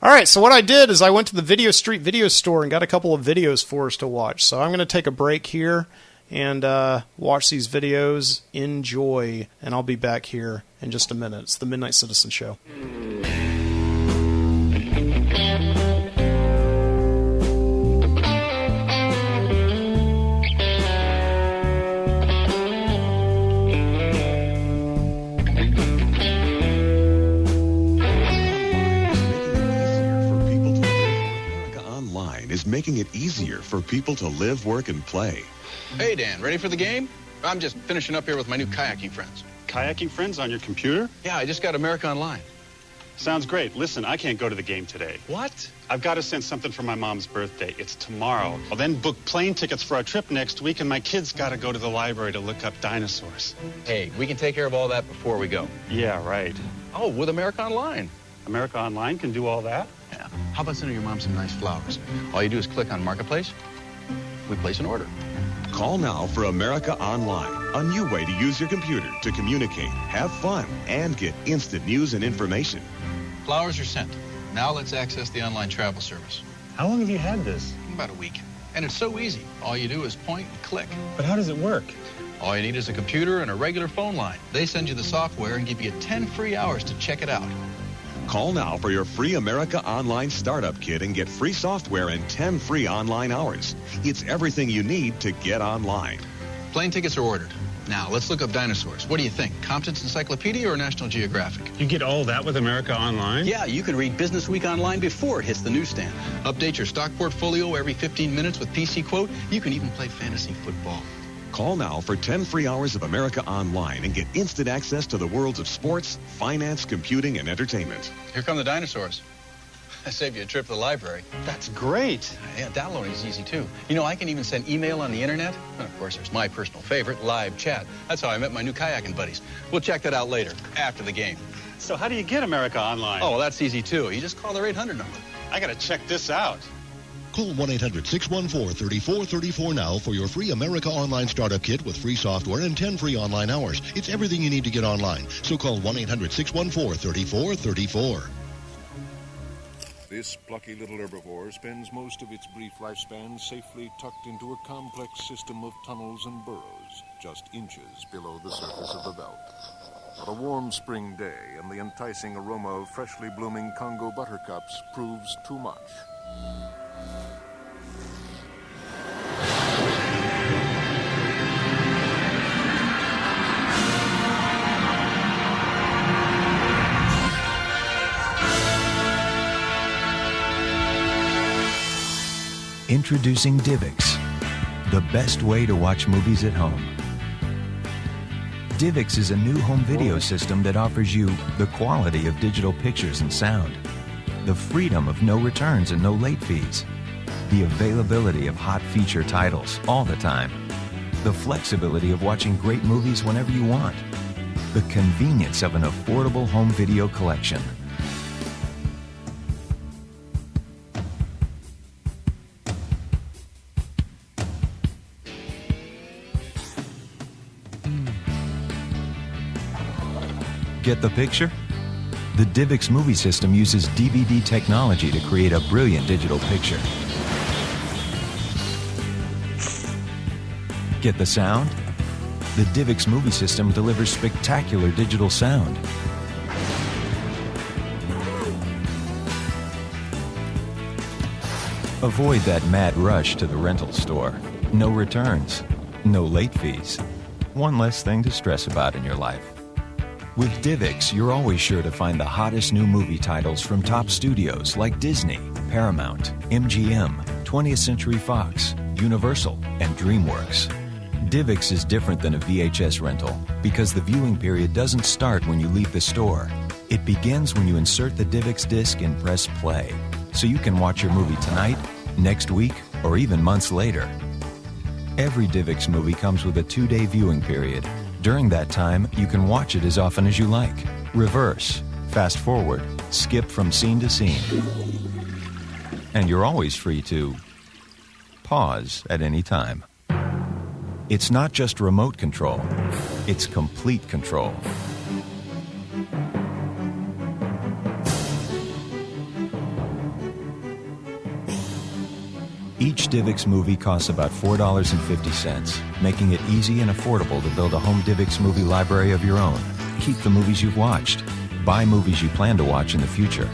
All right, so what I did is I went to the Video Street video store and got a couple of videos for us to watch. So I'm going to take a break here and watch these videos. Enjoy, and I'll be back here in just a minute. It's the Midnight Citizen Show. Online is making it easier for people to live, work, and play. Hey, Dan, ready for the game? I'm just finishing up here with my new kayaking friends. Kayaking friends on your computer? Yeah, I just got America Online. Sounds great. Listen, I can't go to the game today. What? I've got to send something for my mom's birthday. It's tomorrow. I'll then book plane tickets for our trip next week, and my kids got to go to the library to look up dinosaurs. Hey, we can take care of all that before we go. Yeah, right. Oh, with America Online. America Online can do all that? Yeah. How about sending your mom some nice flowers? All you do is click on Marketplace. We place an order. Call now for America Online, a new way to use your computer to communicate, have fun, and get instant news and information. Flowers are sent. Now let's access the online travel service. How long have you had this? About a week. And it's so easy. All you do is point and click. But how does it work? All you need is a computer and a regular phone line. They send you the software and give you 10 free hours to check it out. Call now for your free America Online Startup Kit and get free software and 10 free online hours. It's everything you need to get online. Plane tickets are ordered. Now, let's look up dinosaurs. What do you think? Compton's Encyclopedia or National Geographic? You get all that with America Online? Yeah, you can read Business Week Online before it hits the newsstand. Update your stock portfolio every 15 minutes with PC Quote. You can even play fantasy football. Call now for 10 free hours of America Online and get instant access to the worlds of sports, finance, computing, and entertainment. Here come the dinosaurs. I saved you a trip to the library. That's great. Yeah, downloading is easy, too. You know, I can even send email on the internet. And, of course, there's my personal favorite, live chat. That's how I met my new kayaking buddies. We'll check that out later, after the game. So how do you get America Online? Oh, well, that's easy, too. You just call their 800 number. I got to check this out. Call 1-800-614-3434 now for your free America Online Startup Kit with free software and 10 free online hours. It's everything you need to get online. So call 1-800-614-3434. This plucky little herbivore spends most of its brief lifespan safely tucked into a complex system of tunnels and burrows, just inches below the surface of the veldt. But a warm spring day and the enticing aroma of freshly blooming Congo buttercups proves too much. Introducing DivX, the best way to watch movies at home. DivX is a new home video system that offers you the quality of digital pictures and sound, the freedom of no returns and no late fees, the availability of hot feature titles all the time, the flexibility of watching great movies whenever you want, the convenience of an affordable home video collection. Get the picture? The DivX movie system uses DVD technology to create a brilliant digital picture. Get the sound? The DivX movie system delivers spectacular digital sound. Avoid that mad rush to the rental store. No returns, no late fees. One less thing to stress about in your life. With DivX, you're always sure to find the hottest new movie titles from top studios like Disney, Paramount, MGM, 20th Century Fox, Universal, and DreamWorks. DivX is different than a VHS rental because the viewing period doesn't start when you leave the store. It begins when you insert the DivX disc and press play, so you can watch your movie tonight, next week, or even months later. Every DivX movie comes with a 2-day viewing period. During that time, you can watch it as often as you like. Reverse, fast forward, skip from scene to scene. And you're always free to pause at any time. It's not just remote control, it's complete control. Each DivX movie costs about $4.50, making it easy and affordable to build a home DivX movie library of your own. Keep the movies you've watched. Buy movies you plan to watch in the future.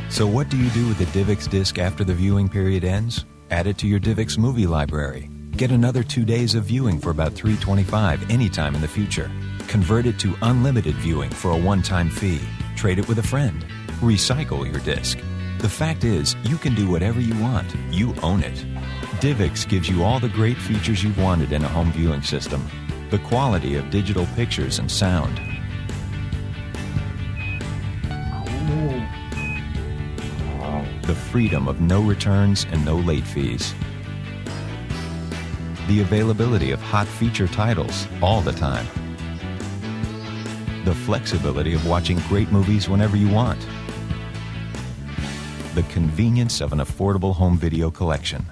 So what do you do with the DivX disc after the viewing period ends? Add it to your DivX movie library. Get another 2 days of viewing for about $3.25 anytime in the future. Convert it to unlimited viewing for a one-time fee. Trade it with a friend. Recycle your disc. The fact is, you can do whatever you want. You own it. DivX gives you all the great features you've wanted in a home viewing system. The quality of digital pictures and sound. freedom of no returns and no late fees. The availability of hot feature titles all the time. The flexibility of watching great movies whenever you want. The convenience of an affordable home video collection.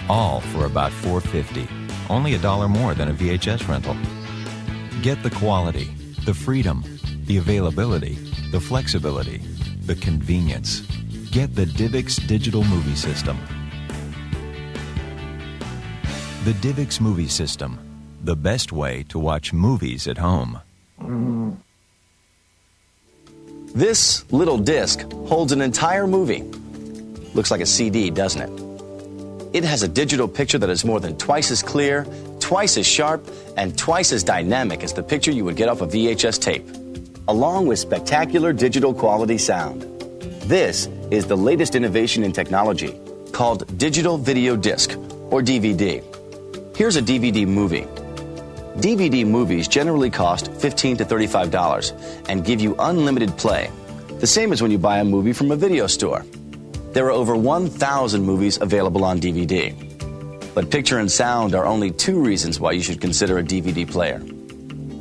All for about $4.50, only $1 more than a VHS rental. Get the quality, the freedom, the availability, the flexibility, the convenience. Get the DivX Digital Movie System. The DivX Movie System, the best way to watch movies at home. This little disc holds an entire movie. Looks like a CD, doesn't it? It has a digital picture that is more than twice as clear, twice as sharp, and twice as dynamic as the picture you would get off a VHS tape, along with spectacular digital quality sound. This is the latest innovation in technology called Digital Video Disc, or DVD. Here's a DVD movie. DVD movies generally cost $15 to $35 and give you unlimited play, the same as when you buy a movie from a video store. There are over 1,000 movies available on DVD. But picture and sound are only 2 reasons why you should consider a DVD player.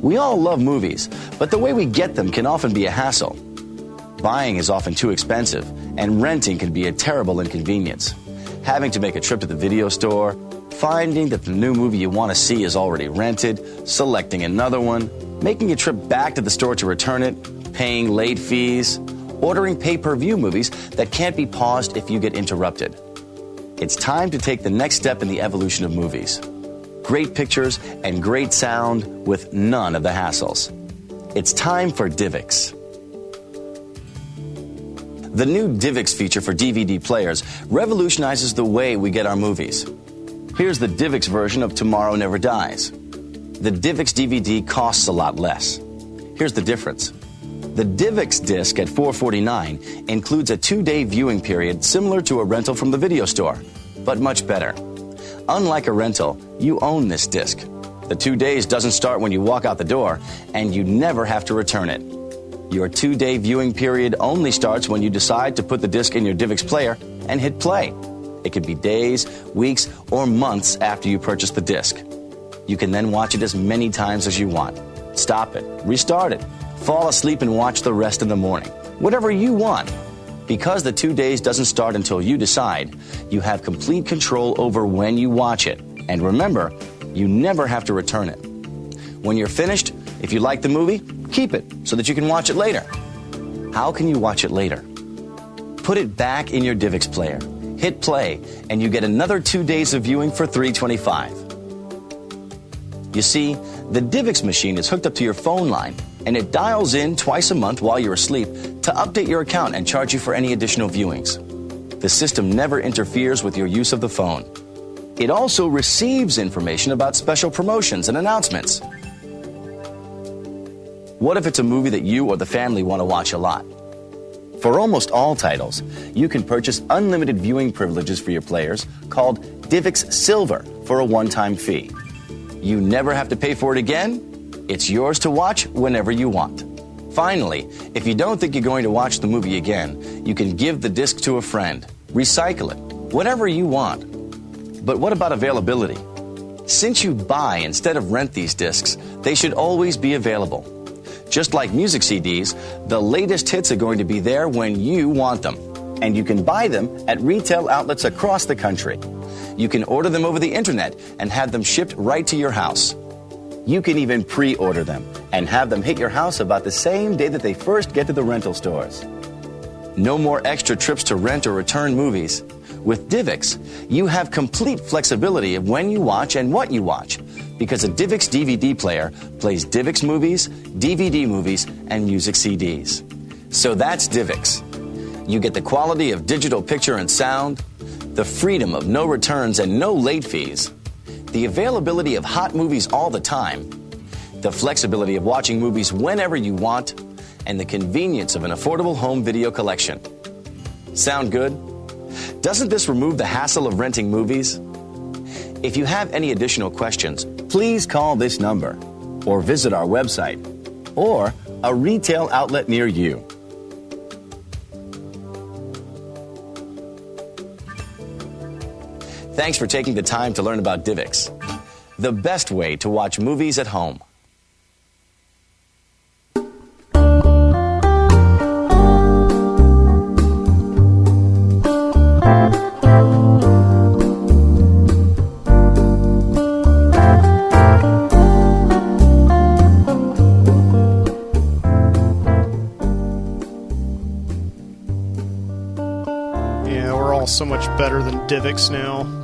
We all love movies, but the way we get them can often be a hassle. Buying is often too expensive, and renting can be a terrible inconvenience. Having to make a trip to the video store, finding that the new movie you want to see is already rented, selecting another one, making a trip back to the store to return it, paying late fees, ordering pay-per-view movies that can't be paused if you get interrupted. It's time to take the next step in the evolution of movies. Great pictures and great sound with none of the hassles. It's time for DivX. The new DivX feature for DVD players revolutionizes the way we get our movies. Here's the DivX version of Tomorrow Never Dies. The DivX DVD costs a lot less. Here's the difference. The DivX disc at $4.49 includes a 2-day viewing period similar to a rental from the video store, but much better. Unlike a rental, you own this disc. The 2 days doesn't start when you walk out the door, and you never have to return it. Your 2-day viewing period only starts when you decide to put the disc in your DivX player and hit play. It could be days, weeks, or months after you purchase the disc. You can then watch it as many times as you want. Stop it, restart it, fall asleep and watch the rest in the morning. Whatever you want. Because the 2 days doesn't start until you decide, you have complete control over when you watch it. And remember, you never have to return it. When you're finished, if you like the movie, keep it so that you can watch it later. How can you watch it later? Put it back in your DivX player. Hit play, and you get another 2 days of viewing for $3.25. You see, the DivX machine is hooked up to your phone line, and it dials in twice a month while you're asleep to update your account and charge you for any additional viewings. The system never interferes with your use of the phone. It also receives information about special promotions and announcements. What if it's a movie that you or the family want to watch a lot? For almost all titles, you can purchase unlimited viewing privileges for your players called DivX Silver for a one-time fee. You never have to pay for it again. It's yours to watch whenever you want. Finally, if you don't think you're going to watch the movie again, you can give the disc to a friend, recycle it, whatever you want. But what about availability? Since you buy instead of rent these discs, they should always be available. Just like music CDs, the latest hits are going to be there when you want them. And you can buy them at retail outlets across the country. You can order them over the internet and have them shipped right to your house. You can even pre-order them and have them hit your house about the same day that they first get to the rental stores. No more extra trips to rent or return movies. With DivX, you have complete flexibility of when you watch and what you watch, because a DivX DVD player plays DivX movies, DVD movies, and music CDs. So that's DivX. You get the quality of digital picture and sound, the freedom of no returns and no late fees, the availability of hot movies all the time, the flexibility of watching movies whenever you want, and the convenience of an affordable home video collection. Sound good? Doesn't this remove the hassle of renting movies? If you have any additional questions, please call this number or visit our website or a retail outlet near you. Thanks for taking the time to learn about DivX, the best way to watch movies at home. Yeah, we're all so much better than DivX now.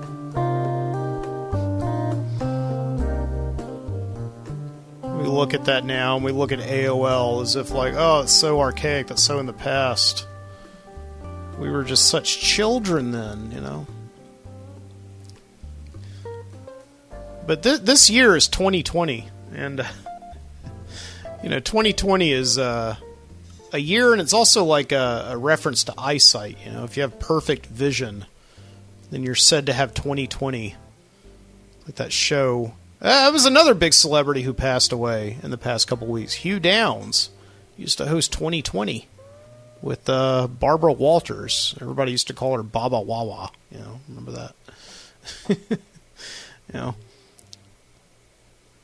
We look at that now, and we look at AOL as if like, oh, it's so archaic, that's so in the past. We were just such children then, you know. But this year is 2020, and, 2020 is a year, and it's also like a reference to eyesight. You know, if you have perfect vision, then you're said to have 2020. Like that show. It was another big celebrity who passed away in the past couple weeks. Hugh Downs used to host 2020 with Barbara Walters. Everybody used to call her Baba Wawa. You know, remember that? You know.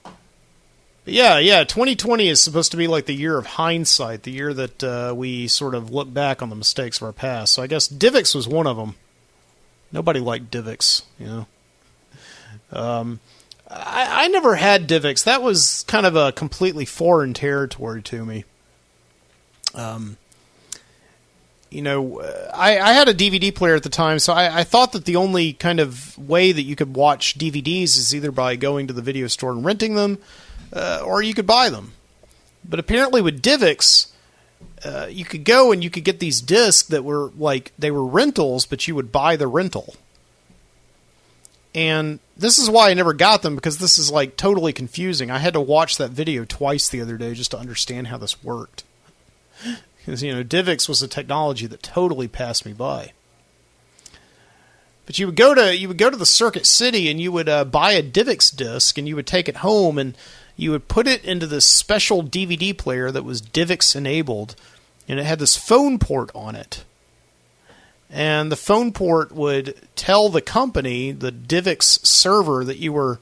But yeah, 2020 is supposed to be like the year of hindsight, the year that we sort of look back on the mistakes of our past. So I guess DivX was one of them. Nobody liked DivX, you know. I never had DivX. That was kind of a completely foreign territory to me. I had a DVD player at the time, so I thought that the only kind of way that you could watch DVDs is either by going to the video store and renting them, or you could buy them. But apparently with DivX, you could go and you could get these discs that were like, they were rentals, but you would buy the rental. And this is why I never got them, because this is like totally confusing. I had to watch that video twice the other day just to understand how this worked. Because, DivX was a technology that totally passed me by. But you would go to the Circuit City and you would buy a DivX disc and you would take it home and you would put it into this special DVD player that was DivX enabled, and it had this phone port on it. And the phone port would tell the company, the DivX server, that you were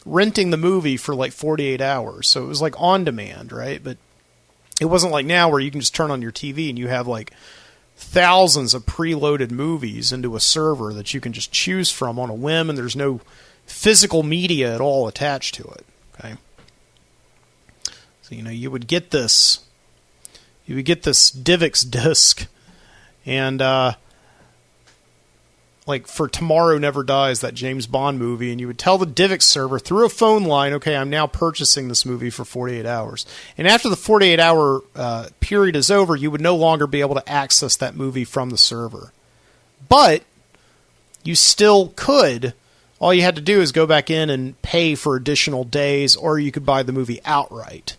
renting the movie for like 48 hours. So it was like on demand, right? But it wasn't like now where you can just turn on your TV and you have like thousands of preloaded movies into a server that you can just choose from on a whim, and there's no physical media at all attached to it. Okay. So, you would get this DivX disc, and like for Tomorrow Never Dies, that James Bond movie, and you would tell the DivX server through a phone line, okay, I'm now purchasing this movie for 48 hours. And after the 48-hour period is over, you would no longer be able to access that movie from the server. But you still could. All you had to do is go back in and pay for additional days, or you could buy the movie outright.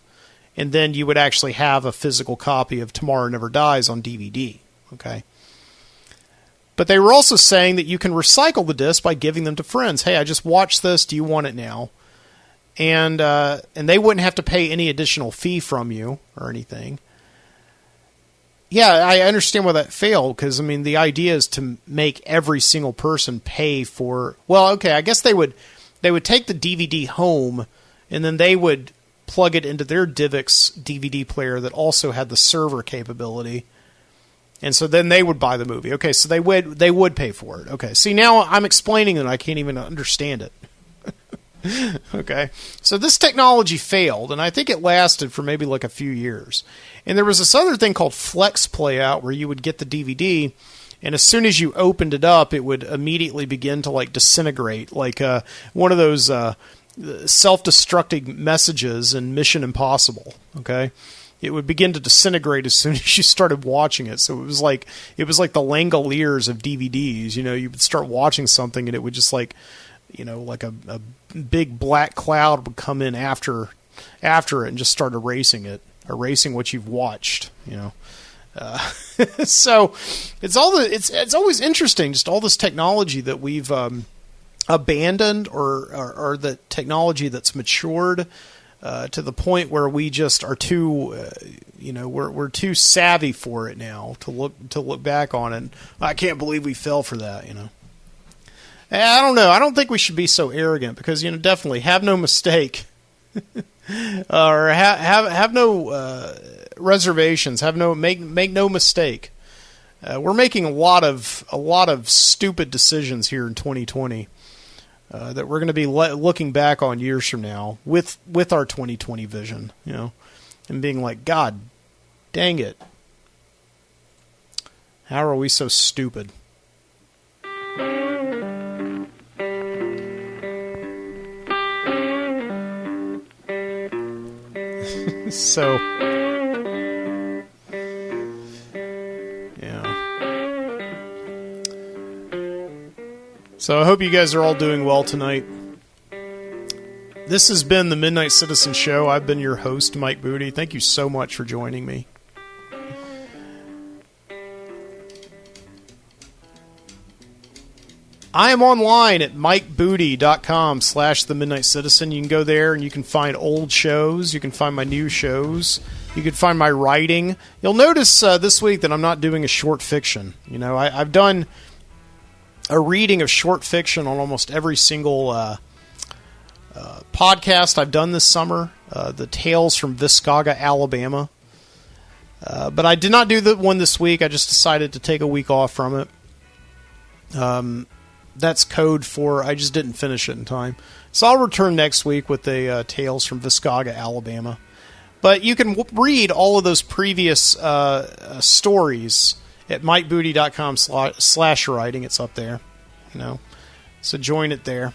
And then you would actually have a physical copy of Tomorrow Never Dies on DVD. Okay? But they were also saying that you can recycle the disc by giving them to friends. Hey, I just watched this. Do you want it now? And they wouldn't have to pay any additional fee from you or anything. Yeah, I understand why that failed, because, the idea is to make every single person pay for... Well, okay, I guess they would take the DVD home, and then they would plug it into their DivX DVD player that also had the server capability. And so then they would buy the movie. Okay, so they would pay for it. Okay, see, now I'm explaining it and I can't even understand it. Okay, so this technology failed, and I think it lasted for maybe like a few years. And there was this other thing called Flex Playout, where you would get the DVD, and as soon as you opened it up, it would immediately begin to like disintegrate, like one of those self-destructing messages in Mission Impossible. Okay. It would begin to disintegrate as soon as you started watching it. So it was like the Langoliers of DVDs. You would start watching something and it would just like a big black cloud would come in after it and just start erasing what you've watched. So it's always interesting, just all this technology that we've abandoned, or the technology that's matured. To the point where we just are too, we're too savvy for it now to look back on it. I can't believe we fell for that, I don't know. I don't think we should be so arrogant because, definitely have no mistake. Or have no reservations. Make no mistake. We're making a lot of stupid decisions here in 2020 that we're going to be looking back on years from now with our 2020 vision, and being like, God dang it, how are we so stupid? So, yeah. So I hope you guys are all doing well tonight. This has been the Midnight Citizen Show. I've been your host, Mike Booty. Thank you so much for joining me. I am online at mikebooty.com/The Midnight Citizen. You can go there and you can find old shows. You can find my new shows. You can find my writing. You'll notice this week that I'm not doing a short fiction. I've done a reading of short fiction on almost every single podcast I've done this summer. The Tales from Viscaga, Alabama. But I did not do the one this week. I just decided to take a week off from it. That's code for I just didn't finish it in time. So I'll return next week with the Tales from Viscaga, Alabama. But you can read all of those previous stories at mikebooty.com/writing. It's up there. So join it there.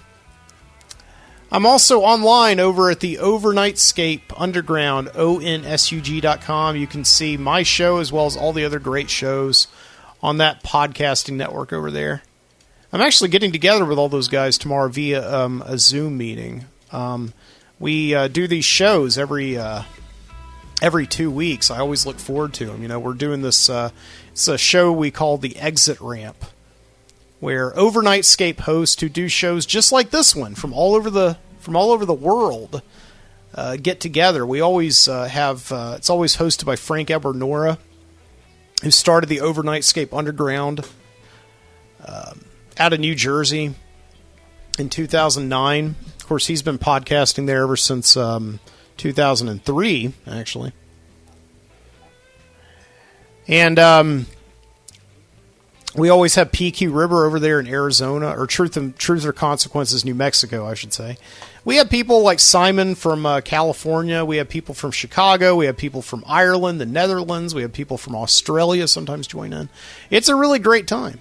I'm also online over at the Overnightscape Underground, ONSUG.com. You can see my show as well as all the other great shows on that podcasting network over there. I'm actually getting together with all those guys tomorrow via a Zoom meeting. We do these shows every 2 weeks. I always look forward to them. We're doing this. It's a show we call the Exit Ramp, where Overnightscape hosts who do shows just like this one from all over the world get together. We always have. It's always hosted by Frank Edward Nora, who started the Overnightscape Underground out of New Jersey in 2009. Of course, he's been podcasting there ever since 2003, actually. And we always have PQ River over there in Arizona, or Truth or Consequences, New Mexico, I should say. We have people like Simon from California. We have people from Chicago. We have people from Ireland, the Netherlands. We have people from Australia sometimes join in. It's a really great time.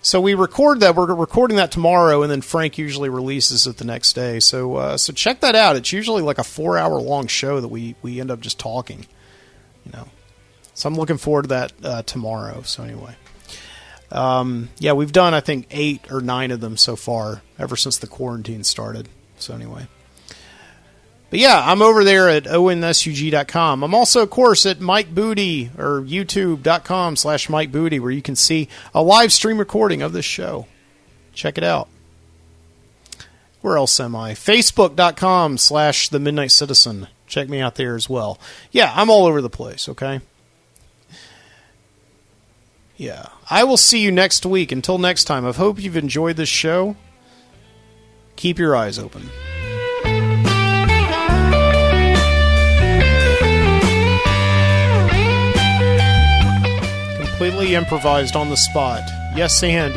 So we record that. We're recording that tomorrow, and then Frank usually releases it the next day. So check that out. It's usually like a 4-hour-long show that we end up just talking. So I'm looking forward to that tomorrow. So anyway, we've done I think 8 or 9 of them so far ever since the quarantine started. So anyway. But yeah, I'm over there at onsug.com. I'm also, of course, at Mike Booty, or youtube.com/Mike Booty, where you can see a live stream recording of this show. Check it out. Where else am I? Facebook.com/The Midnight Citizen. Check me out there as well. Yeah, I'm all over the place, okay? Yeah. I will see you next week. Until next time, I hope you've enjoyed this show. Keep your eyes open. Completely improvised on the spot. Yes, and.